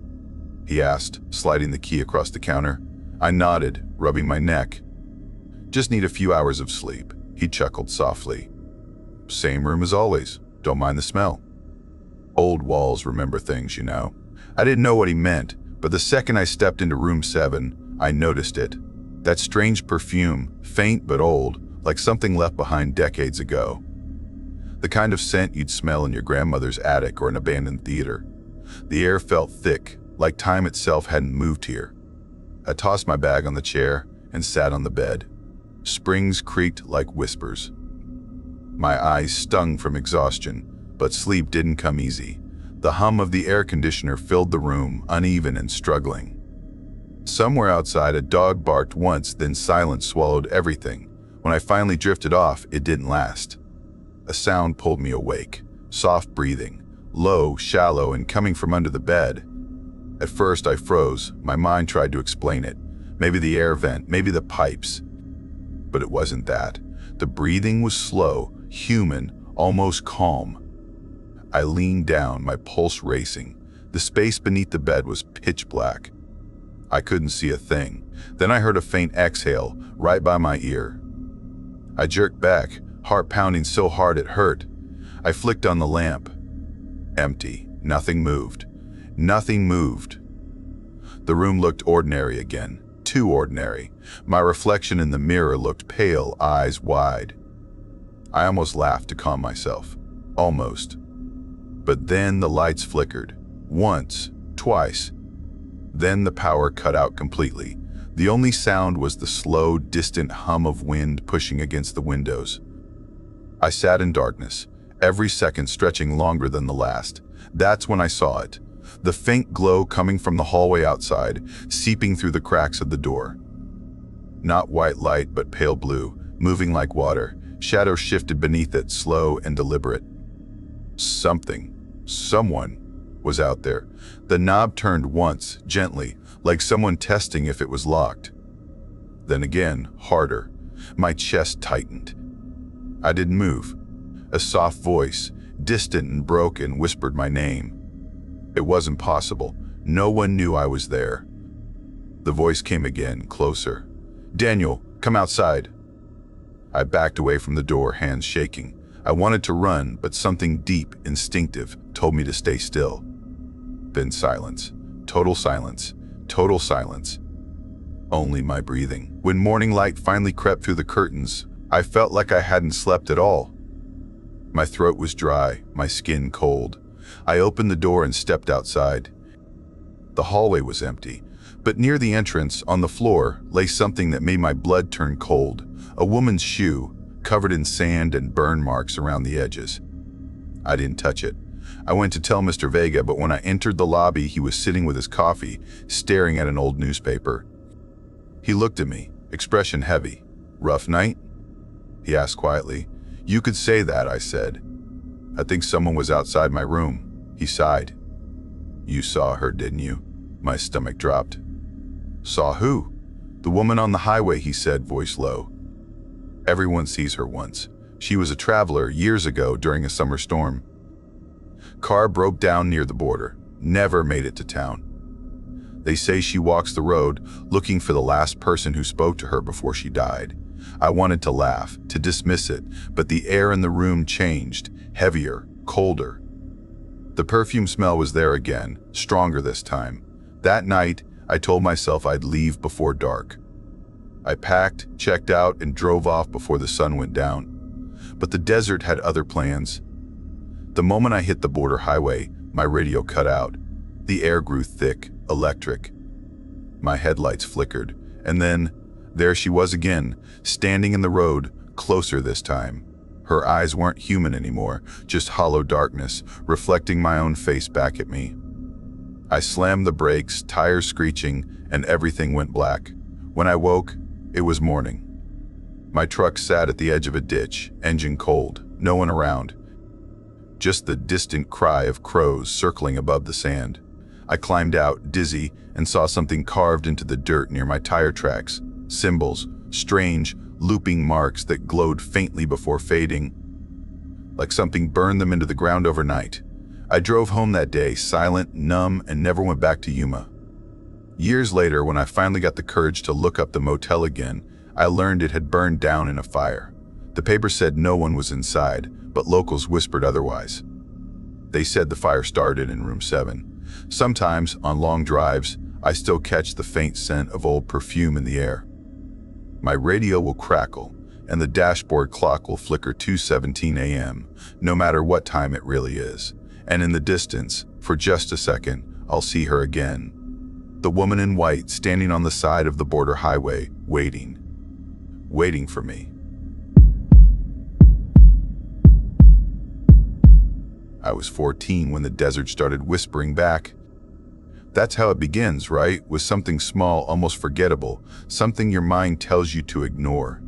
he asked, sliding the key across the counter. I nodded, rubbing my neck. "Just need a few hours of sleep," he chuckled softly. "Same room as always. Don't mind the smell." Old walls remember things, you know. I didn't know what he meant, but the second I stepped into room 7, I noticed it. That strange perfume, faint but old, like something left behind decades ago. The kind of scent you'd smell in your grandmother's attic or an abandoned theater. The air felt thick, like time itself hadn't moved here. I tossed my bag on the chair and sat on the bed. Springs creaked like whispers. My eyes stung from exhaustion, but sleep didn't come easy. The hum of the air conditioner filled the room, uneven and struggling. Somewhere outside, a dog barked once, then silence swallowed everything. When I finally drifted off, it didn't last. A sound pulled me awake, soft breathing, low, shallow, and coming from under the bed. At first, I froze. My mind tried to explain it. Maybe the air vent, maybe the pipes. But it wasn't that. The breathing was slow, human, almost calm. I leaned down, my pulse racing. The space beneath the bed was pitch black. I couldn't see a thing. Then I heard a faint exhale right by my ear. I jerked back, heart pounding so hard it hurt. I flicked on the lamp. Empty. Nothing moved. Nothing moved. The room looked ordinary again. Too ordinary. My reflection in the mirror looked pale, eyes wide. I almost laughed to calm myself. Almost. But then the lights flickered. Once. Twice. Then the power cut out completely. The only sound was the slow, distant hum of wind pushing against the windows. I sat in darkness, every second stretching longer than the last. That's when I saw it. the faint glow coming from the hallway outside, seeping through the cracks of the door. Not white light, but pale blue, moving like water. Shadows shifted beneath it, slow and deliberate. Someone was out there. The knob turned once, gently, like someone testing if it was locked. Then again, harder. My chest tightened. I didn't move. A soft voice, distant and broken, whispered my name. It wasn't possible. No one knew I was there. The voice came again, closer. "Daniel, come outside." I backed away from the door, hands shaking. I wanted to run, but something deep, instinctive, told me to stay still. Then silence. Total silence. Total silence. Only my breathing. When morning light finally crept through the curtains, I felt like I hadn't slept at all. My throat was dry, my skin cold. I opened the door and stepped outside. The hallway was empty, but near the entrance, on the floor, lay something that made my blood turn cold. A woman's shoe, covered in sand and burn marks around the edges. I didn't touch it. I went to tell Mr. Vega, but when I entered the lobby, he was sitting with his coffee, staring at an old newspaper. He looked at me, expression heavy. "Rough night?" he asked quietly. "You could say that," I said. "I think someone was outside my room." He sighed. "You saw her, didn't you?" My stomach dropped. "Saw who?" "The woman on the highway," he said, voice low. "Everyone sees her once. She was a traveler years ago during a summer storm. Car broke down near the border. Never made it to town. They say she walks the road looking for the last person who spoke to her before she died." I wanted to laugh, to dismiss it, but the air in the room changed, heavier, colder. The perfume smell was there again, stronger this time. That night, I told myself I'd leave before dark. I packed, checked out, and drove off before the sun went down. But the desert had other plans. The moment I hit the border highway, my radio cut out. The air grew thick, electric. My headlights flickered, and then, there she was again, standing in the road, closer this time. Her eyes weren't human anymore, just hollow darkness, reflecting my own face back at me. I slammed the brakes, tires screeching, and everything went black. When I woke, it was morning. My truck sat at the edge of a ditch, engine cold, no one around. Just the distant cry of crows circling above the sand. I climbed out, dizzy, and saw something carved into the dirt near my tire tracks. Symbols, strange, looping marks that glowed faintly before fading, like something burned them into the ground overnight. I drove home that day, silent, numb, and never went back to Yuma. Years later, when I finally got the courage to look up the motel again, I learned it had burned down in a fire. The paper said no one was inside, but locals whispered otherwise. They said the fire started in room 7. Sometimes, on long drives, I still catch the faint scent of old perfume in the air. My radio will crackle, and the dashboard clock will flicker 2:17 a.m., no matter what time it really is. And in the distance, for just a second, I'll see her again. The woman in white standing on the side of the border highway, waiting for me. I was 14 when the desert started whispering back. That's how it begins, right? With something small, almost forgettable, something your mind tells you to ignore.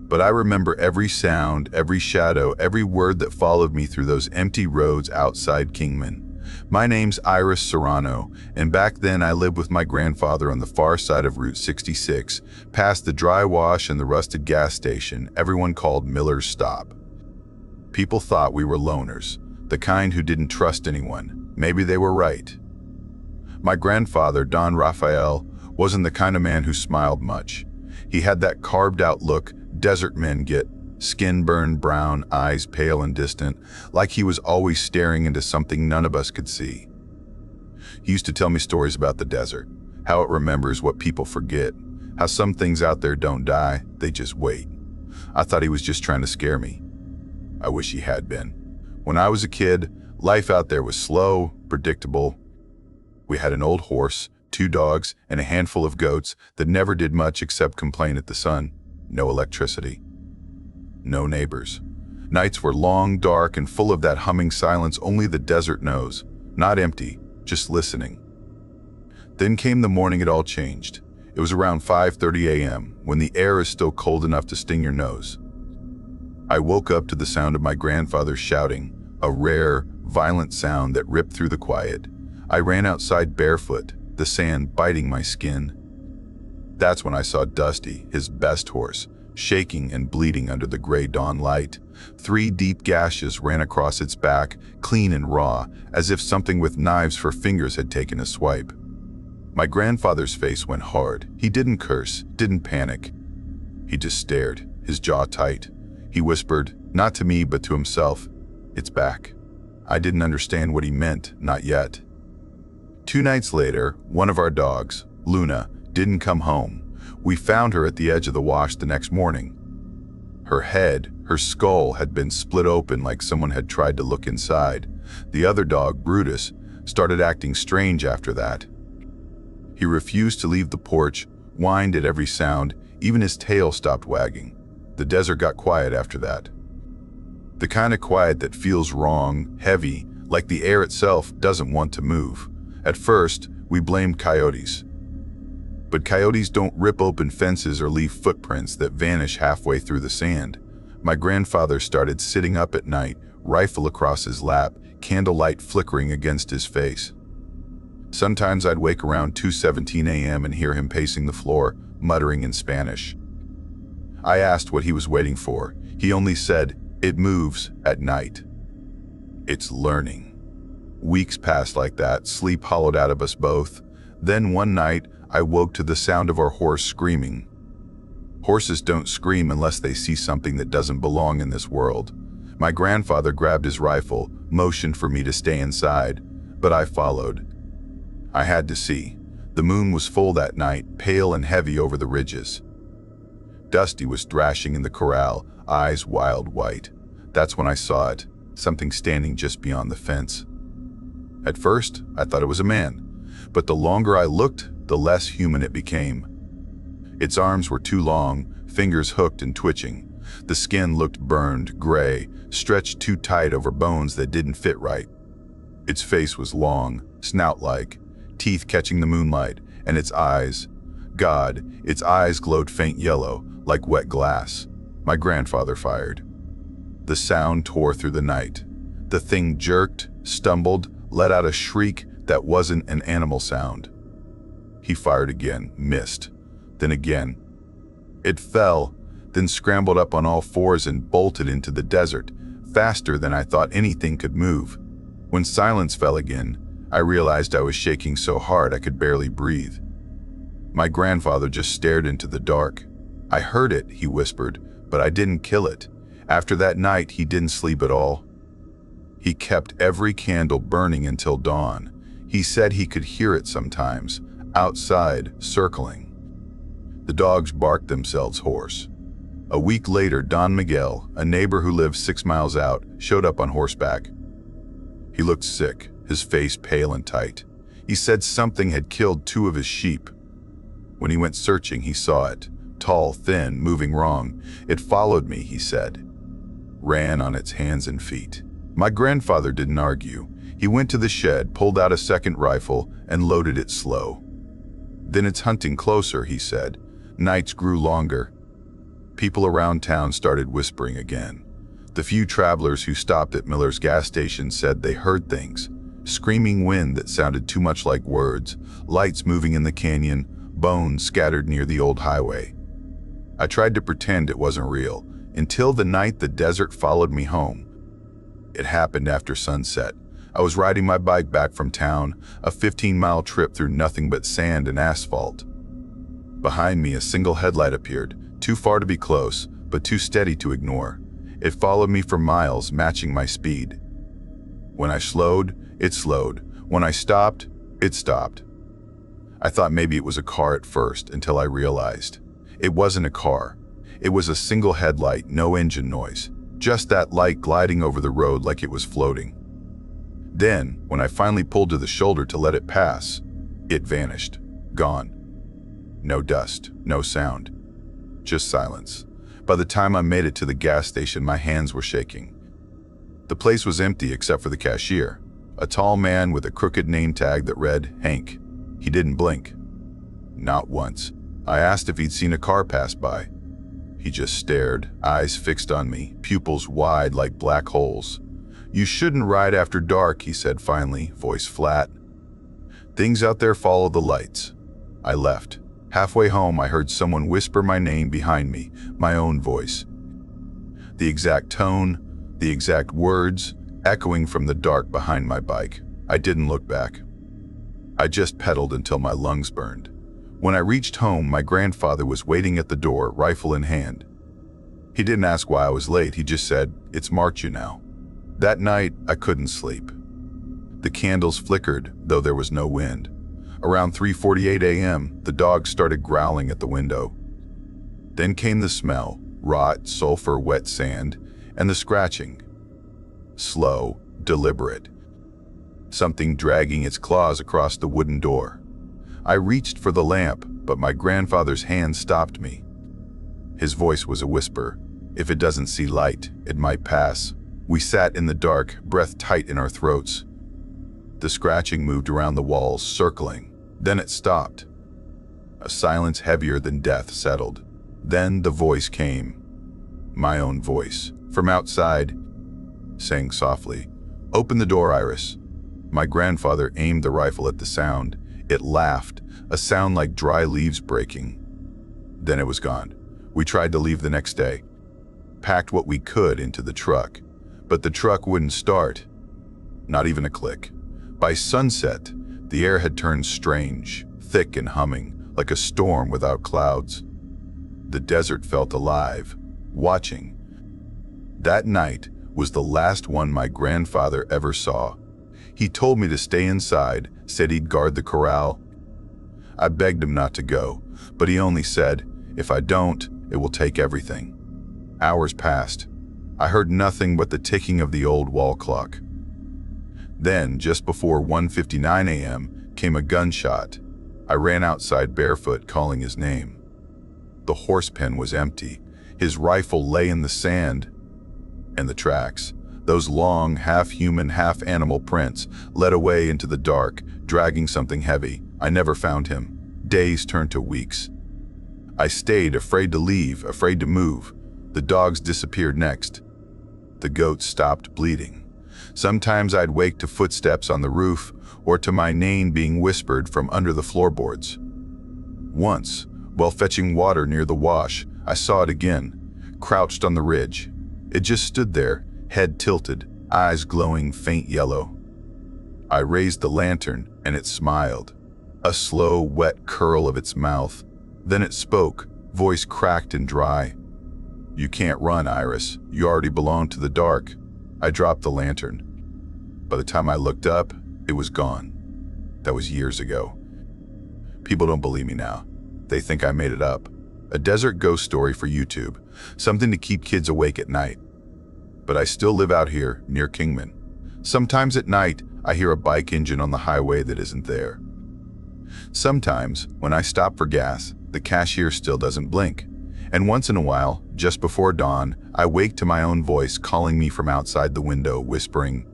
But I remember every sound, every shadow, every word that followed me through those empty roads outside Kingman. My name's Iris Serrano, and back then I lived with my grandfather on the far side of Route 66, past the dry wash and the rusted gas station everyone called Miller's Stop. People thought we were loners, the kind who didn't trust anyone. Maybe they were right. My grandfather, Don Raphael, wasn't the kind of man who smiled much. He had that carved-out look desert men get, skin burned brown, eyes pale and distant, like he was always staring into something none of us could see. He used to tell me stories about the desert, how it remembers what people forget, how some things out there don't die, they just wait. I thought he was just trying to scare me. I wish he had been. When I was a kid, life out there was slow, predictable. We had an old horse, 2 dogs, and a handful of goats that never did much except complain at the sun. No electricity. No neighbors. Nights were long, dark, and full of that humming silence only the desert knows. Not empty, just listening. Then came the morning it all changed. It was around 5:30 a.m., when the air is still cold enough to sting your nose. I woke up to the sound of my grandfather shouting, a rare, violent sound that ripped through the quiet. I ran outside barefoot, the sand biting my skin. That's when I saw Dusty, his best horse, shaking and bleeding under the gray dawn light. 3 deep gashes ran across its back, clean and raw, as if something with knives for fingers had taken a swipe. My grandfather's face went hard. He didn't curse, didn't panic. He just stared, his jaw tight. He whispered, not to me but to himself, "It's back." I didn't understand what he meant, not yet. 2 nights later, one of our dogs, Luna, didn't come home. We found her at the edge of the wash the next morning. Her head, her skull had been split open like someone had tried to look inside. The other dog, Brutus, started acting strange after that. He refused to leave the porch, whined at every sound, even his tail stopped wagging. The desert got quiet after that. The kind of quiet that feels wrong, heavy, like the air itself doesn't want to move. At first, we blamed coyotes. But coyotes don't rip open fences or leave footprints that vanish halfway through the sand. My grandfather started sitting up at night, rifle across his lap, candlelight flickering against his face. Sometimes I'd wake around 2:17 a.m. and hear him pacing the floor, muttering in Spanish. I asked what he was waiting for. He only said, "It moves at night." It's learning. Weeks passed like that, sleep hollowed out of us both. Then one night, I woke to the sound of our horse screaming. Horses don't scream unless they see something that doesn't belong in this world. My grandfather grabbed his rifle, motioned for me to stay inside, but I followed. I had to see. The moon was full that night, pale and heavy over the ridges. Dusty was thrashing in the corral, eyes wild white. That's when I saw it, something standing just beyond the fence. At first, I thought it was a man, but the longer I looked, the less human it became. Its arms were too long, fingers hooked and twitching. The skin looked burned, gray, stretched too tight over bones that didn't fit right. Its face was long, snout-like, teeth catching the moonlight, and its eyes, God, its eyes glowed faint yellow, like wet glass. My grandfather fired. The sound tore through the night. The thing jerked, stumbled, let out a shriek that wasn't an animal sound. He fired again, missed, then again. It fell, then scrambled up on all fours and bolted into the desert, faster than I thought anything could move. When silence fell again, I realized I was shaking so hard I could barely breathe. My grandfather just stared into the dark. "I heard it," he whispered, "but I didn't kill it." After that night, he didn't sleep at all. He kept every candle burning until dawn. He said he could hear it sometimes, outside, circling. The dogs barked themselves hoarse. A week later, Don Miguel, a neighbor who lived 6 miles out, showed up on horseback. He looked sick, his face pale and tight. He said something had killed 2 of his sheep. When he went searching, he saw it. Tall, thin, moving wrong. It followed me, he said. Ran on its hands and feet. My grandfather didn't argue. He went to the shed, pulled out a second rifle, and loaded it slow. "Then it's hunting closer," he said. Nights grew longer. People around town started whispering again. The few travelers who stopped at Miller's gas station said they heard things. Screaming wind that sounded too much like words, lights moving in the canyon, bones scattered near the old highway. I tried to pretend it wasn't real, until the night the desert followed me home. It happened after sunset. I was riding my bike back from town, a 15-mile trip through nothing but sand and asphalt. Behind me, a single headlight appeared, too far to be close, but too steady to ignore. It followed me for miles, matching my speed. When I slowed, it slowed. When I stopped, it stopped. I thought maybe it was a car at first, until I realized. It wasn't a car. It was a single headlight, no engine noise. Just that light gliding over the road like it was floating. Then, when I finally pulled to the shoulder to let it pass, it vanished. Gone. No dust, no sound. Just silence. By the time I made it to the gas station, my hands were shaking. The place was empty except for the cashier. A tall man with a crooked name tag that read Hank. He didn't blink. Not once. I asked if he'd seen a car pass by. He just stared, eyes fixed on me, pupils wide like black holes. "You shouldn't ride after dark," he said finally, voice flat. "Things out there follow the lights." I left. Halfway home, I heard someone whisper my name behind me, my own voice. The exact tone, the exact words, echoing from the dark behind my bike. I didn't look back. I just pedaled until my lungs burned. When I reached home, my grandfather was waiting at the door, rifle in hand. He didn't ask why I was late, he just said, "It's Marchu now." That night, I couldn't sleep. The candles flickered, though there was no wind. Around 3:48 a.m., the dog started growling at the window. Then came the smell, rot, sulfur, wet sand, and the scratching. Slow, deliberate. Something dragging its claws across the wooden door. I reached for the lamp, but my grandfather's hand stopped me. His voice was a whisper. "If it doesn't see light, it might pass." We sat in the dark, breath tight in our throats. The scratching moved around the walls, circling. Then it stopped. A silence heavier than death settled. Then the voice came. My own voice. From outside, saying softly, "Open the door, Iris." My grandfather aimed the rifle at the sound. It laughed, a sound like dry leaves breaking. Then it was gone. We tried to leave the next day. Packed what we could into the truck. But the truck wouldn't start. Not even a click. By sunset, the air had turned strange, thick and humming, like a storm without clouds. The desert felt alive, watching. That night was the last one my grandfather ever saw. He told me to stay inside, said he'd guard the corral. I begged him not to go, but he only said, "If I don't, it will take everything." Hours passed. I heard nothing but the ticking of the old wall clock. Then, just before 1:59 a.m., came a gunshot. I ran outside barefoot, calling his name. The horse pen was empty. His rifle lay in the sand. And the tracks, those long, half-human, half-animal prints, led away into the dark, dragging something heavy. I never found him. Days turned to weeks. I stayed, afraid to leave, afraid to move. The dogs disappeared next. The goats stopped bleeding. Sometimes I'd wake to footsteps on the roof or to my name being whispered from under the floorboards. Once, while fetching water near the wash, I saw it again, crouched on the ridge. It just stood there, head tilted, eyes glowing faint yellow. I raised the lantern and it smiled, a slow, wet curl of its mouth. Then it spoke, voice cracked and dry. "You can't run, Iris. You already belong to the dark." I dropped the lantern. By the time I looked up, it was gone. That was years ago. People don't believe me now. They think I made it up. A desert ghost story for YouTube, something to keep kids awake at night. But I still live out here, near Kingman. Sometimes at night, I hear a bike engine on the highway that isn't there. Sometimes, when I stop for gas, the cashier still doesn't blink. And once in a while, just before dawn, I wake to my own voice calling me from outside the window, whispering,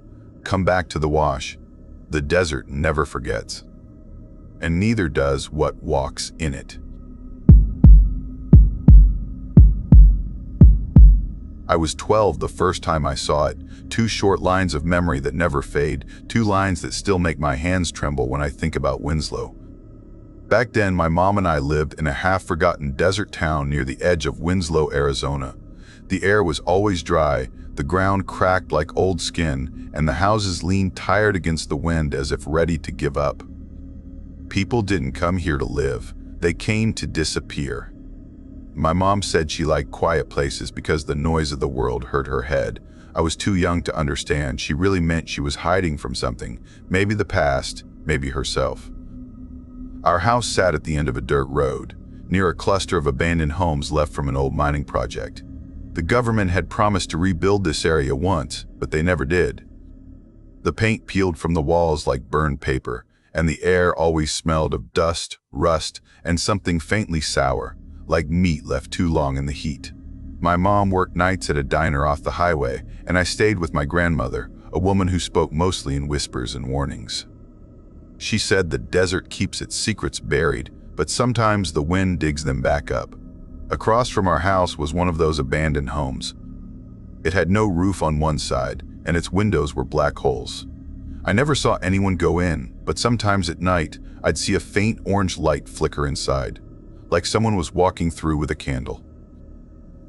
"Come back to the wash." The desert never forgets. And neither does what walks in it. I was 12 the first time I saw it. 2 short lines of memory that never fade, 2 lines that still make my hands tremble when I think about Winslow. Back then, my mom and I lived in a half-forgotten desert town near the edge of Winslow, Arizona. The air was always dry, the ground cracked like old skin, and the houses leaned tired against the wind as if ready to give up. People didn't come here to live, they came to disappear. My mom said she liked quiet places because the noise of the world hurt her head. I was too young to understand. She really meant she was hiding from something, maybe the past, maybe herself. Our house sat at the end of a dirt road, near a cluster of abandoned homes left from an old mining project. The government had promised to rebuild this area once, but they never did. The paint peeled from the walls like burned paper, and the air always smelled of dust, rust, and something faintly sour, like meat left too long in the heat. My mom worked nights at a diner off the highway, and I stayed with my grandmother, a woman who spoke mostly in whispers and warnings. She said the desert keeps its secrets buried, but sometimes the wind digs them back up. Across from our house was one of those abandoned homes. It had no roof on one side, and its windows were black holes. I never saw anyone go in, but sometimes at night, I'd see a faint orange light flicker inside, like someone was walking through with a candle.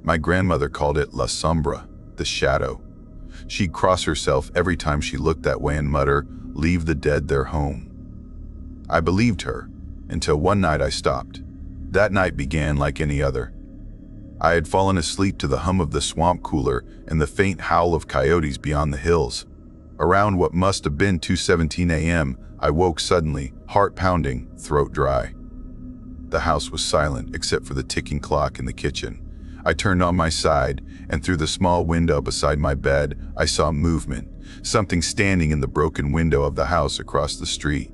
My grandmother called it La Sombra, the shadow. She'd cross herself every time she looked that way and mutter, "Leave the dead their home." I believed her, until one night I stopped. That night began like any other. I had fallen asleep to the hum of the swamp cooler and the faint howl of coyotes beyond the hills. Around what must have been 2:17 a.m., I woke suddenly, heart pounding, throat dry. The house was silent except for the ticking clock in the kitchen. I turned on my side, and through the small window beside my bed, I saw movement, something standing in the broken window of the house across the street.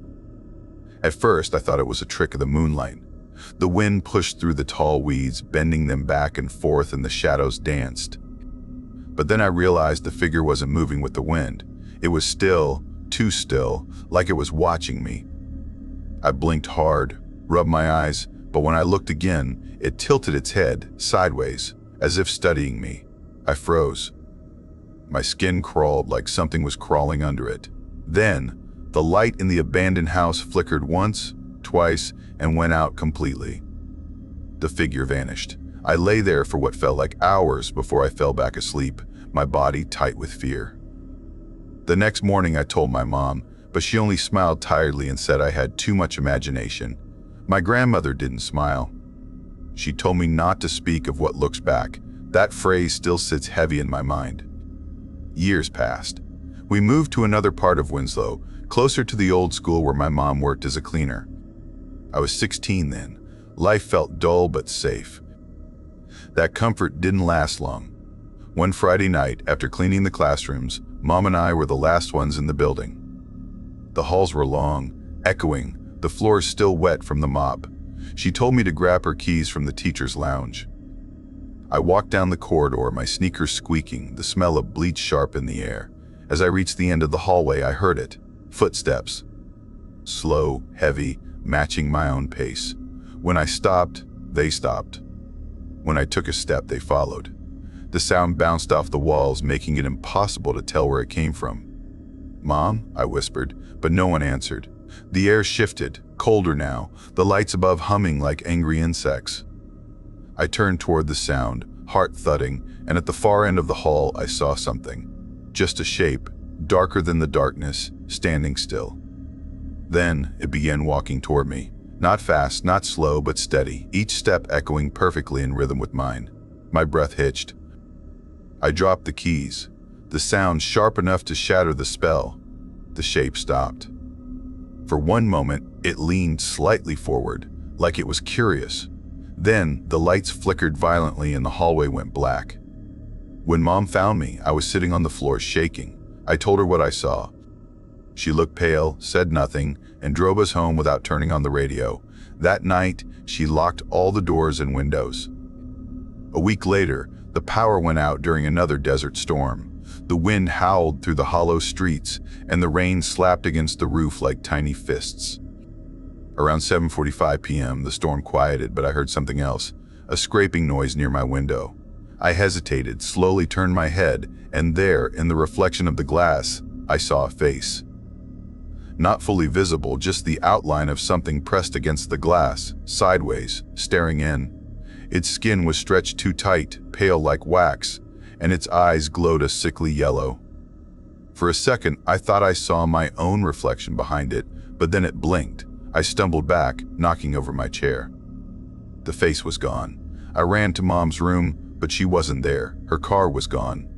At first, I thought it was a trick of the moonlight. The wind pushed through the tall weeds, bending them back and forth, and the shadows danced. But then I realized the figure wasn't moving with the wind. It was still, too still, like it was watching me. I blinked hard, rubbed my eyes, but when I looked again, it tilted its head sideways, as if studying me. I froze. My skin crawled like something was crawling under it. Then, the light in the abandoned house flickered once, twice, and went out completely. The figure vanished. I lay there for what felt like hours before I fell back asleep, my body tight with fear. The next morning I told my mom, but she only smiled tiredly and said I had too much imagination. My grandmother didn't smile. She told me not to speak of what looks back. That phrase still sits heavy in my mind. Years passed. We moved to another part of Winslow, closer to the old school where my mom worked as a cleaner. I was 16 then. Life felt dull but safe. That comfort didn't last long. One Friday night, after cleaning the classrooms, Mom and I were the last ones in the building. The halls were long, echoing, the floors still wet from the mop. She told me to grab her keys from the teacher's lounge. I walked down the corridor, my sneakers squeaking, the smell of bleach sharp in the air. As I reached the end of the hallway, I heard it. Footsteps. Slow, heavy, matching my own pace. When I stopped, they stopped. When I took a step, they followed. The sound bounced off the walls, making it impossible to tell where it came from. "Mom?" I whispered, but no one answered. The air shifted, colder now, the lights above humming like angry insects. I turned toward the sound, heart thudding, and at the far end of the hall I saw something. Just a shape, darker than the darkness, standing still. Then it began walking toward me. Not fast, not slow, but steady, each step echoing perfectly in rhythm with mine. My breath hitched. I dropped the keys, the sound sharp enough to shatter the spell. The shape stopped. For one moment, it leaned slightly forward, like it was curious. Then, the lights flickered violently and the hallway went black. When Mom found me, I was sitting on the floor shaking. I told her what I saw. She looked pale, said nothing, and drove us home without turning on the radio. That night, she locked all the doors and windows. A week later, the power went out during another desert storm. The wind howled through the hollow streets, and the rain slapped against the roof like tiny fists. Around 7:45 p.m., the storm quieted, but I heard something else, a scraping noise near my window. I hesitated, slowly turned my head, and there, in the reflection of the glass, I saw a face. Not fully visible, just the outline of something pressed against the glass, sideways, staring in. Its skin was stretched too tight, pale like wax, and its eyes glowed a sickly yellow. For a second, I thought I saw my own reflection behind it, but then it blinked. I stumbled back, knocking over my chair. The face was gone. I ran to Mom's room, but she wasn't there. Her car was gone.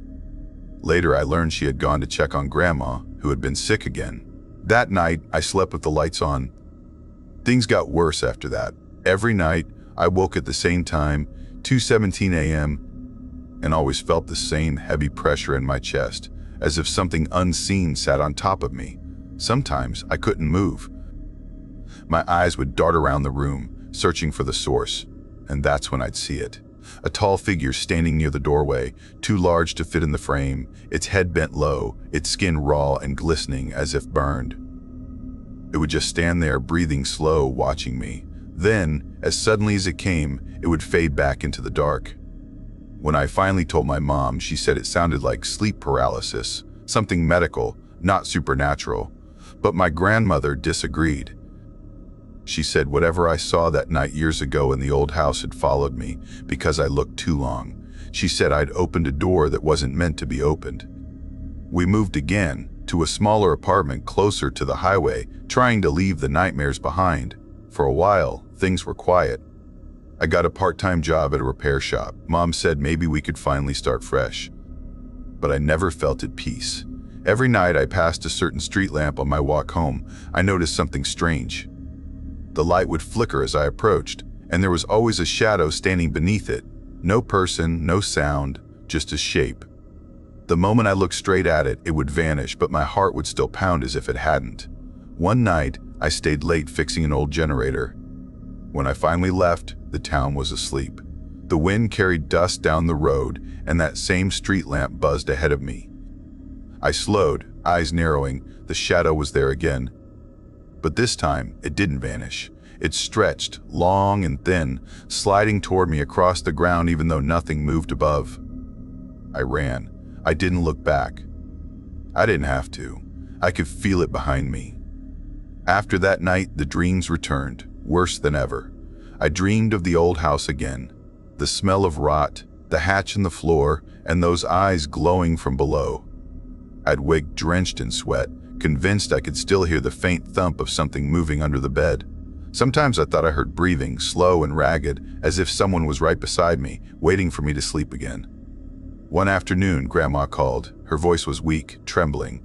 Later, I learned she had gone to check on Grandma, who had been sick again. That night, I slept with the lights on. Things got worse after that. Every night, I woke at the same time, 2:17 a.m., and always felt the same heavy pressure in my chest, as if something unseen sat on top of me. Sometimes I couldn't move. My eyes would dart around the room, searching for the source, and that's when I'd see it. A tall figure standing near the doorway, too large to fit in the frame, its head bent low, its skin raw and glistening as if burned. It would just stand there, breathing slow, watching me. Then, as suddenly as it came, it would fade back into the dark. When I finally told my mom, she said it sounded like sleep paralysis, something medical, not supernatural. But my grandmother disagreed. She said whatever I saw that night years ago in the old house had followed me because I looked too long. She said I'd opened a door that wasn't meant to be opened. We moved again to a smaller apartment closer to the highway, trying to leave the nightmares behind. For a while, things were quiet. I got a part-time job at a repair shop. Mom said maybe we could finally start fresh. But I never felt at peace. Every night I passed a certain street lamp on my walk home, I noticed something strange. The light would flicker as I approached, and there was always a shadow standing beneath it. No person, no sound, just a shape. The moment I looked straight at it, it would vanish, but my heart would still pound as if it hadn't. One night, I stayed late fixing an old generator. When I finally left, the town was asleep. The wind carried dust down the road, and that same street lamp buzzed ahead of me. I slowed, eyes narrowing. The shadow was there again. But this time, it didn't vanish. It stretched, long and thin, sliding toward me across the ground even though nothing moved above. I ran. I didn't look back. I didn't have to. I could feel it behind me. After that night, the dreams returned, worse than ever. I dreamed of the old house again. The smell of rot, the hatch in the floor, and those eyes glowing from below. I'd wake drenched in sweat, convinced I could still hear the faint thump of something moving under the bed. Sometimes I thought I heard breathing, slow and ragged, as if someone was right beside me, waiting for me to sleep again. One afternoon, Grandma called. Her voice was weak, trembling.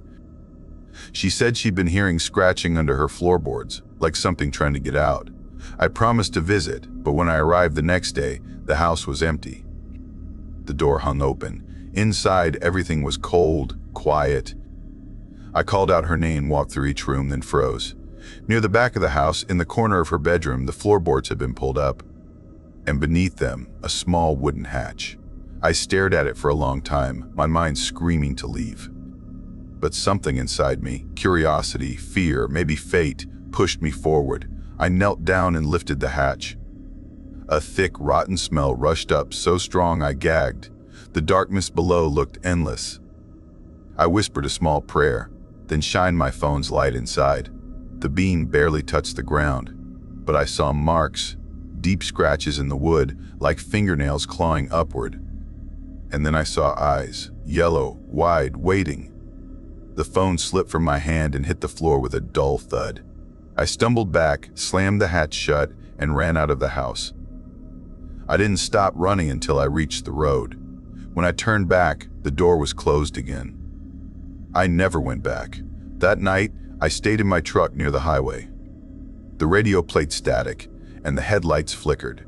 She said she'd been hearing scratching under her floorboards, like something trying to get out. I promised to visit, but when I arrived the next day, the house was empty. The door hung open. Inside, everything was cold, quiet. I called out her name, walked through each room, then froze. Near the back of the house, in the corner of her bedroom, the floorboards had been pulled up, and beneath them, a small wooden hatch. I stared at it for a long time, my mind screaming to leave. But something inside me, curiosity, fear, maybe fate, pushed me forward. I knelt down and lifted the hatch. A thick, rotten smell rushed up, so strong I gagged. The darkness below looked endless. I whispered a small prayer, then shined my phone's light inside. The beam barely touched the ground, but I saw marks, deep scratches in the wood, like fingernails clawing upward. And then I saw eyes, yellow, wide, waiting. The phone slipped from my hand and hit the floor with a dull thud. I stumbled back, slammed the hatch shut, and ran out of the house. I didn't stop running until I reached the road. When I turned back, the door was closed again. I never went back. That night, I stayed in my truck near the highway. The radio played static, and the headlights flickered.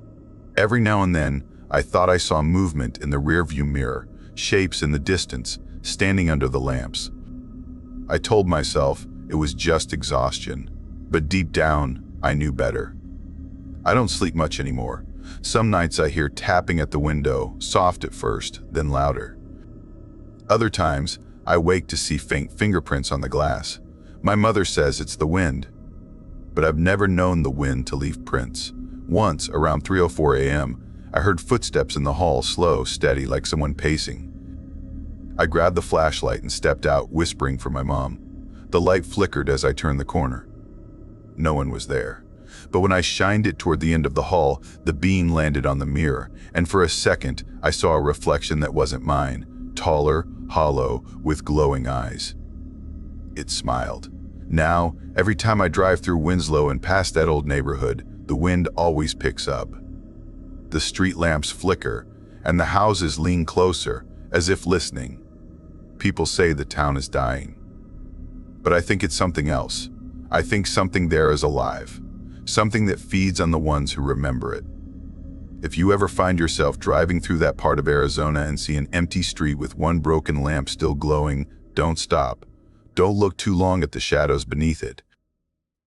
Every now and then, I thought I saw movement in the rearview mirror, shapes in the distance, standing under the lamps. I told myself it was just exhaustion, but deep down, I knew better. I don't sleep much anymore. Some nights I hear tapping at the window, soft at first, then louder. Other times, I wake to see faint fingerprints on the glass. My mother says it's the wind, but I've never known the wind to leave prints. Once, around 3:04 a.m., I heard footsteps in the hall, slow, steady, like someone pacing. I grabbed the flashlight and stepped out, whispering for my mom. The light flickered as I turned the corner. No one was there. But when I shined it toward the end of the hall, the beam landed on the mirror, and for a second, I saw a reflection that wasn't mine, taller, hollow, with glowing eyes. It smiled. Now, every time I drive through Winslow and past that old neighborhood, the wind always picks up. The street lamps flicker, and the houses lean closer, as if listening. People say the town is dying. But I think it's something else. I think something there is alive. Something that feeds on the ones who remember it. If you ever find yourself driving through that part of Arizona and see an empty street with one broken lamp still glowing, don't stop. Don't look too long at the shadows beneath it.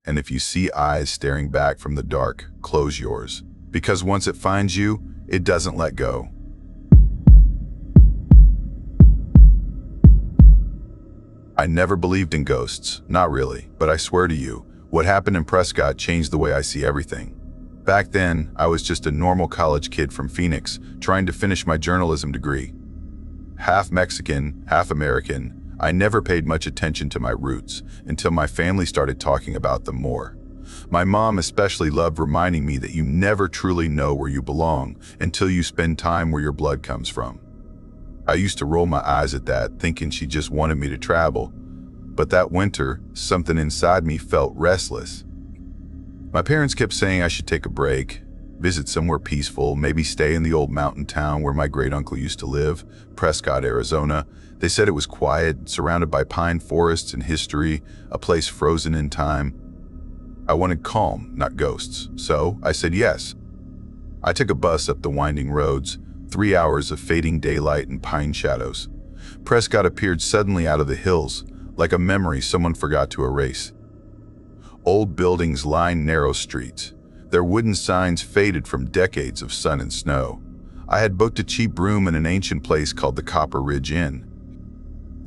And if you see eyes staring back from the dark, close yours. Because once it finds you, It doesn't let go. I never believed in ghosts, not really, but I swear to you, what happened in Prescott changed the way I see everything. Back then, I was just a normal college kid from Phoenix, trying to finish my journalism degree. Half Mexican, half American, I never paid much attention to my roots until my family started talking about them more. My mom especially loved reminding me that you never truly know where you belong until you spend time where your blood comes from. I used to roll my eyes at that, thinking she just wanted me to travel. But that winter, something inside me felt restless. My parents kept saying I should take a break, visit somewhere peaceful, maybe stay in the old mountain town where my great-uncle used to live, Prescott, Arizona. They said it was quiet, surrounded by pine forests and history, a place frozen in time. I wanted calm, not ghosts, so I said yes. I took a bus up the winding roads, 3 hours of fading daylight and pine shadows. Prescott appeared suddenly out of the hills, like a memory someone forgot to erase. Old buildings lined narrow streets. Their wooden signs faded from decades of sun and snow. I had booked a cheap room in an ancient place called the Copper Ridge Inn.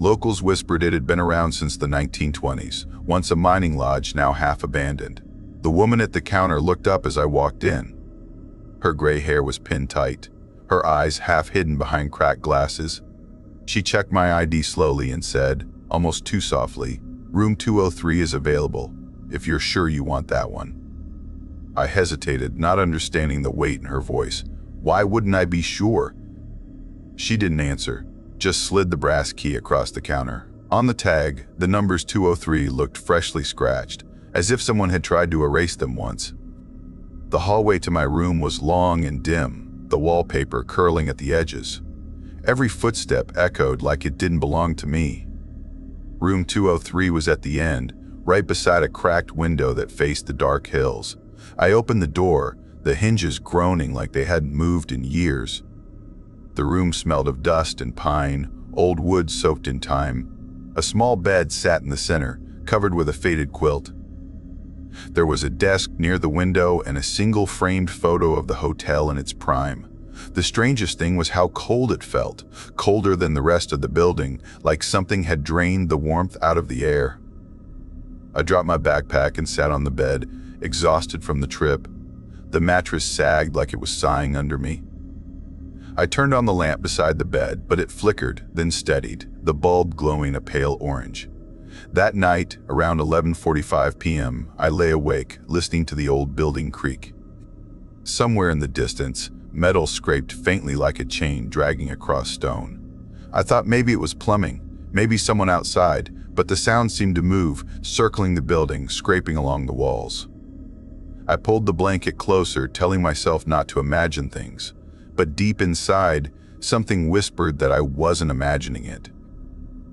Locals whispered it had been around since the 1920s, once a mining lodge now half abandoned. The woman at the counter looked up as I walked in. Her gray hair was pinned tight, her eyes half hidden behind cracked glasses. She checked my ID slowly and said, almost too softly, "Room 203 is available, if you're sure you want that one." I hesitated, not understanding the weight in her voice. Why wouldn't I be sure? She didn't answer, just slid the brass key across the counter. On the tag, the numbers 203 looked freshly scratched, as if someone had tried to erase them once. The hallway to my room was long and dim, the wallpaper curling at the edges. Every footstep echoed like it didn't belong to me. Room 203 was at the end, right beside a cracked window that faced the dark hills. I opened the door, the hinges groaning like they hadn't moved in years. The room smelled of dust and pine, old wood soaked in time. A small bed sat in the center, covered with a faded quilt. There was a desk near the window and a single framed photo of the hotel in its prime. The strangest thing was how cold it felt, colder than the rest of the building, like something had drained the warmth out of the air. I dropped my backpack and sat on the bed, exhausted from the trip. The mattress sagged like it was sighing under me. I turned on the lamp beside the bed, but it flickered, then steadied, the bulb glowing a pale orange. That night, around 11:45 p.m., I lay awake, listening to the old building creak. Somewhere in the distance, metal scraped faintly like a chain dragging across stone. I thought maybe it was plumbing, maybe someone outside, but the sound seemed to move, circling the building, scraping along the walls. I pulled the blanket closer, telling myself not to imagine things. But deep inside, something whispered that I wasn't imagining it.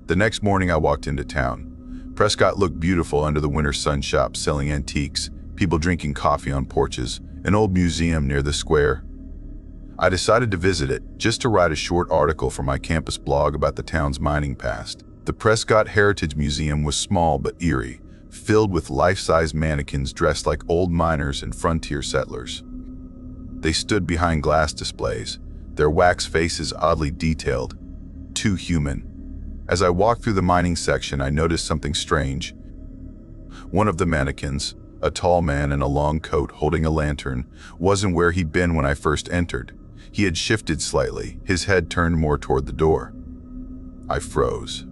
The next morning I walked into town. Prescott looked beautiful under the winter sun shop selling antiques, people drinking coffee on porches, an old museum near the square. I decided to visit it, just to write a short article for my campus blog about the town's mining past. The Prescott Heritage Museum was small but eerie, filled with life-size mannequins dressed like old miners and frontier settlers. They stood behind glass displays, their wax faces oddly detailed, too human. As I walked through the mining section, I noticed something strange. One of the mannequins, a tall man in a long coat holding a lantern, wasn't where he'd been when I first entered. He had shifted slightly, his head turned more toward the door. I froze.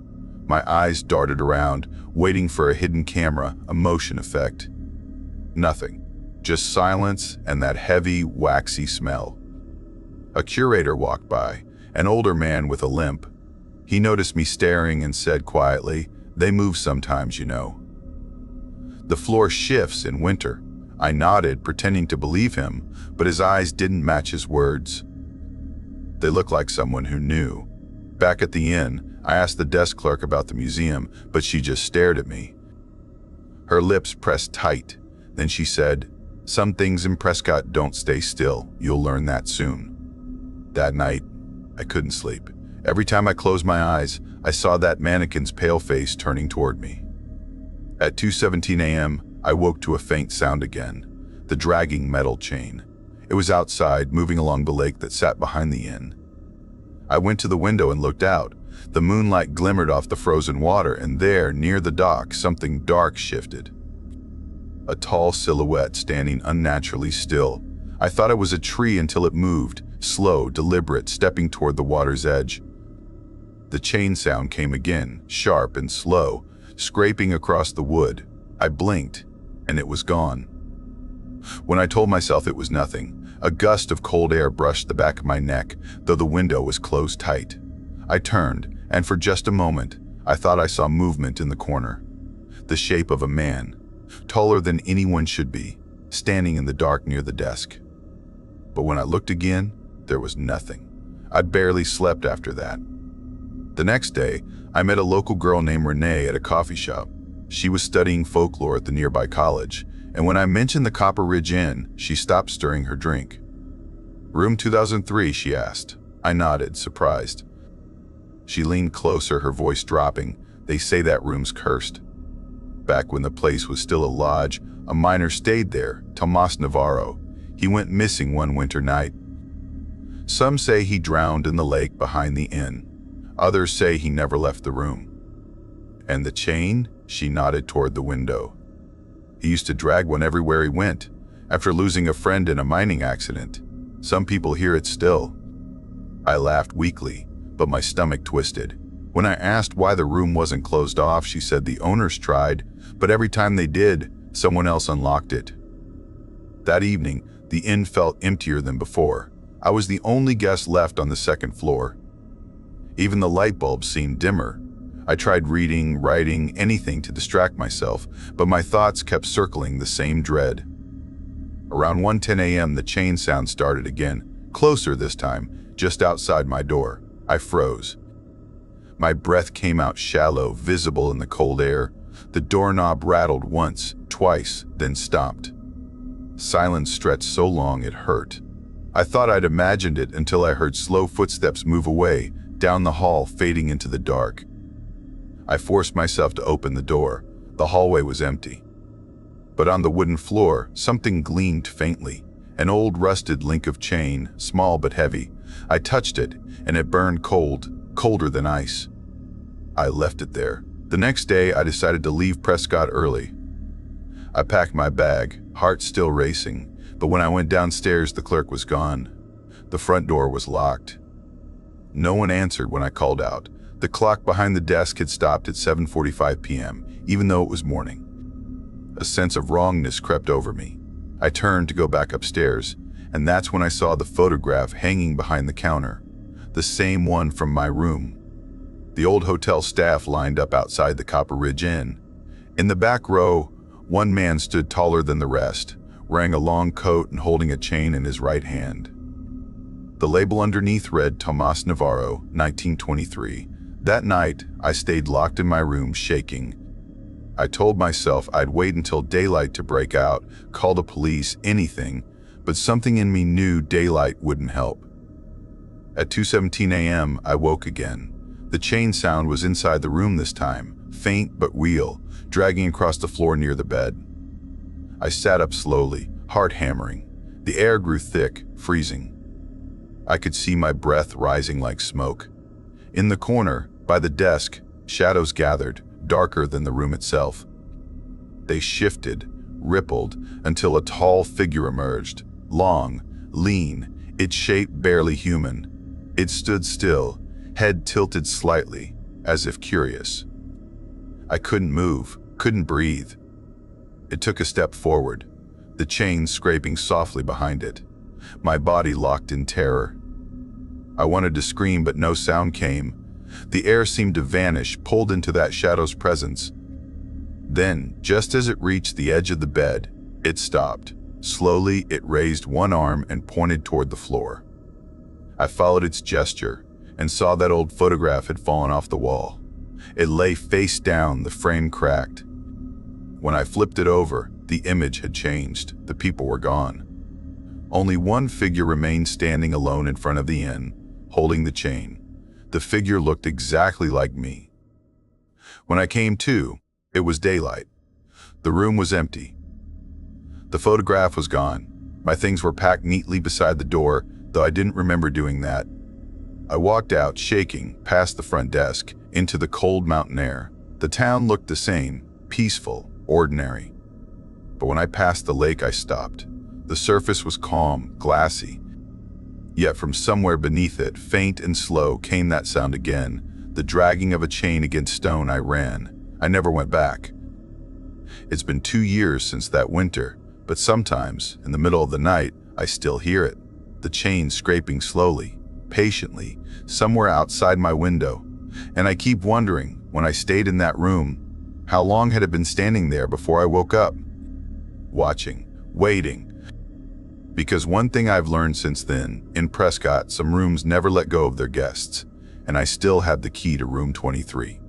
My eyes darted around, waiting for a hidden camera, a motion effect. Nothing. Just silence and that heavy, waxy smell. A curator walked by, an older man with a limp. He noticed me staring and said quietly, "They move sometimes, you know." The floor shifts in winter. I nodded, pretending to believe him, but his eyes didn't match his words. They looked like someone who knew. Back at the inn, I asked the desk clerk about the museum, but she just stared at me. Her lips pressed tight. Then she said, "Some things in Prescott don't stay still. You'll learn that soon." That night, I couldn't sleep. Every time I closed my eyes, I saw that mannequin's pale face turning toward me. At 2:17 a.m., I woke to a faint sound again, the dragging metal chain. It was outside, moving along the lake that sat behind the inn. I went to the window and looked out. The moonlight glimmered off the frozen water, and there, near the dock, something dark shifted. A tall silhouette standing unnaturally still. I thought it was a tree until it moved, slow, deliberate, stepping toward the water's edge. The chain sound came again, sharp and slow, scraping across the wood. I blinked, and it was gone. When I told myself it was nothing, a gust of cold air brushed the back of my neck, though the window was closed tight. I turned, and for just a moment, I thought I saw movement in the corner. The shape of a man, taller than anyone should be, standing in the dark near the desk. But when I looked again, there was nothing. I'd barely slept after that. The next day, I met a local girl named Renee at a coffee shop. She was studying folklore at the nearby college, and when I mentioned the Copper Ridge Inn, she stopped stirring her drink. "Room 2003, she asked. I nodded, surprised. She leaned closer, her voice dropping. "They say that room's cursed. Back when the place was still a lodge, a miner stayed there, Tomas Navarro. He went missing one winter night. Some say he drowned in the lake behind the inn. Others say he never left the room. And the chain?" She nodded toward the window. "He used to drag one everywhere he went, after losing a friend in a mining accident. Some people hear it still." I laughed weakly, but my stomach twisted. When I asked why the room wasn't closed off, she said the owners tried, but every time they did, someone else unlocked it. That evening, the inn felt emptier than before. I was the only guest left on the second floor. Even the light bulbs seemed dimmer. I tried reading, writing, anything to distract myself, but my thoughts kept circling the same dread. Around 1:10 a.m., the chain sound started again, closer this time, just outside my door. I froze. My breath came out shallow, visible in the cold air. The doorknob rattled once, twice, then stopped. Silence stretched so long it hurt. I thought I'd imagined it until I heard slow footsteps move away, down the hall, fading into the dark. I forced myself to open the door. The hallway was empty. But on the wooden floor, something gleamed faintly. An old rusted link of chain, small but heavy. I touched it, and it burned cold, colder than ice. I left it there. The next day, I decided to leave Prescott early. I packed my bag, heart still racing, but when I went downstairs, the clerk was gone. The front door was locked. No one answered when I called out. The clock behind the desk had stopped at 7:45 p.m., even though it was morning. A sense of wrongness crept over me. I turned to go back upstairs, and that's when I saw the photograph hanging behind the counter, the same one from my room. The old hotel staff lined up outside the Copper Ridge Inn. In the back row, one man stood taller than the rest, wearing a long coat and holding a chain in his right hand. The label underneath read Tomas Navarro, 1923. That night, I stayed locked in my room, shaking. I told myself I'd wait until daylight to break out, call the police, anything, but something in me knew daylight wouldn't help. At 2:17 a.m., I woke again. The chain sound was inside the room this time, faint but real, dragging across the floor near the bed. I sat up slowly, heart hammering. The air grew thick, freezing. I could see my breath rising like smoke. In the corner, by the desk, shadows gathered, darker than the room itself. They shifted, rippled, until a tall figure emerged, long, lean, its shape barely human. It stood still, head tilted slightly, as if curious. I couldn't move, couldn't breathe. It took a step forward, the chain scraping softly behind it. My body locked in terror. I wanted to scream, but no sound came. The air seemed to vanish, pulled into that shadow's presence. Then, just as it reached the edge of the bed, it stopped. Slowly, it raised one arm and pointed toward the floor. I followed its gesture and saw that old photograph had fallen off the wall. It lay face down, the frame cracked. When I flipped it over, the image had changed. The people were gone. Only one figure remained standing alone in front of the inn, holding the chain. The figure looked exactly like me. When I came to, it was daylight. The room was empty. The photograph was gone. My things were packed neatly beside the door, though I didn't remember doing that. I walked out, shaking, past the front desk, into the cold mountain air. The town looked the same, peaceful, ordinary. But when I passed the lake, I stopped. The surface was calm, glassy. Yet from somewhere beneath it, faint and slow, came that sound again, the dragging of a chain against stone. I ran. I never went back. It's been 2 years since that winter, but sometimes, in the middle of the night, I still hear it. The chain scraping slowly, patiently, somewhere outside my window. And I keep wondering, when I stayed in that room, how long had it been standing there before I woke up? Watching, waiting. Because one thing I've learned since then, in Prescott, some rooms never let go of their guests, and I still have the key to room 23.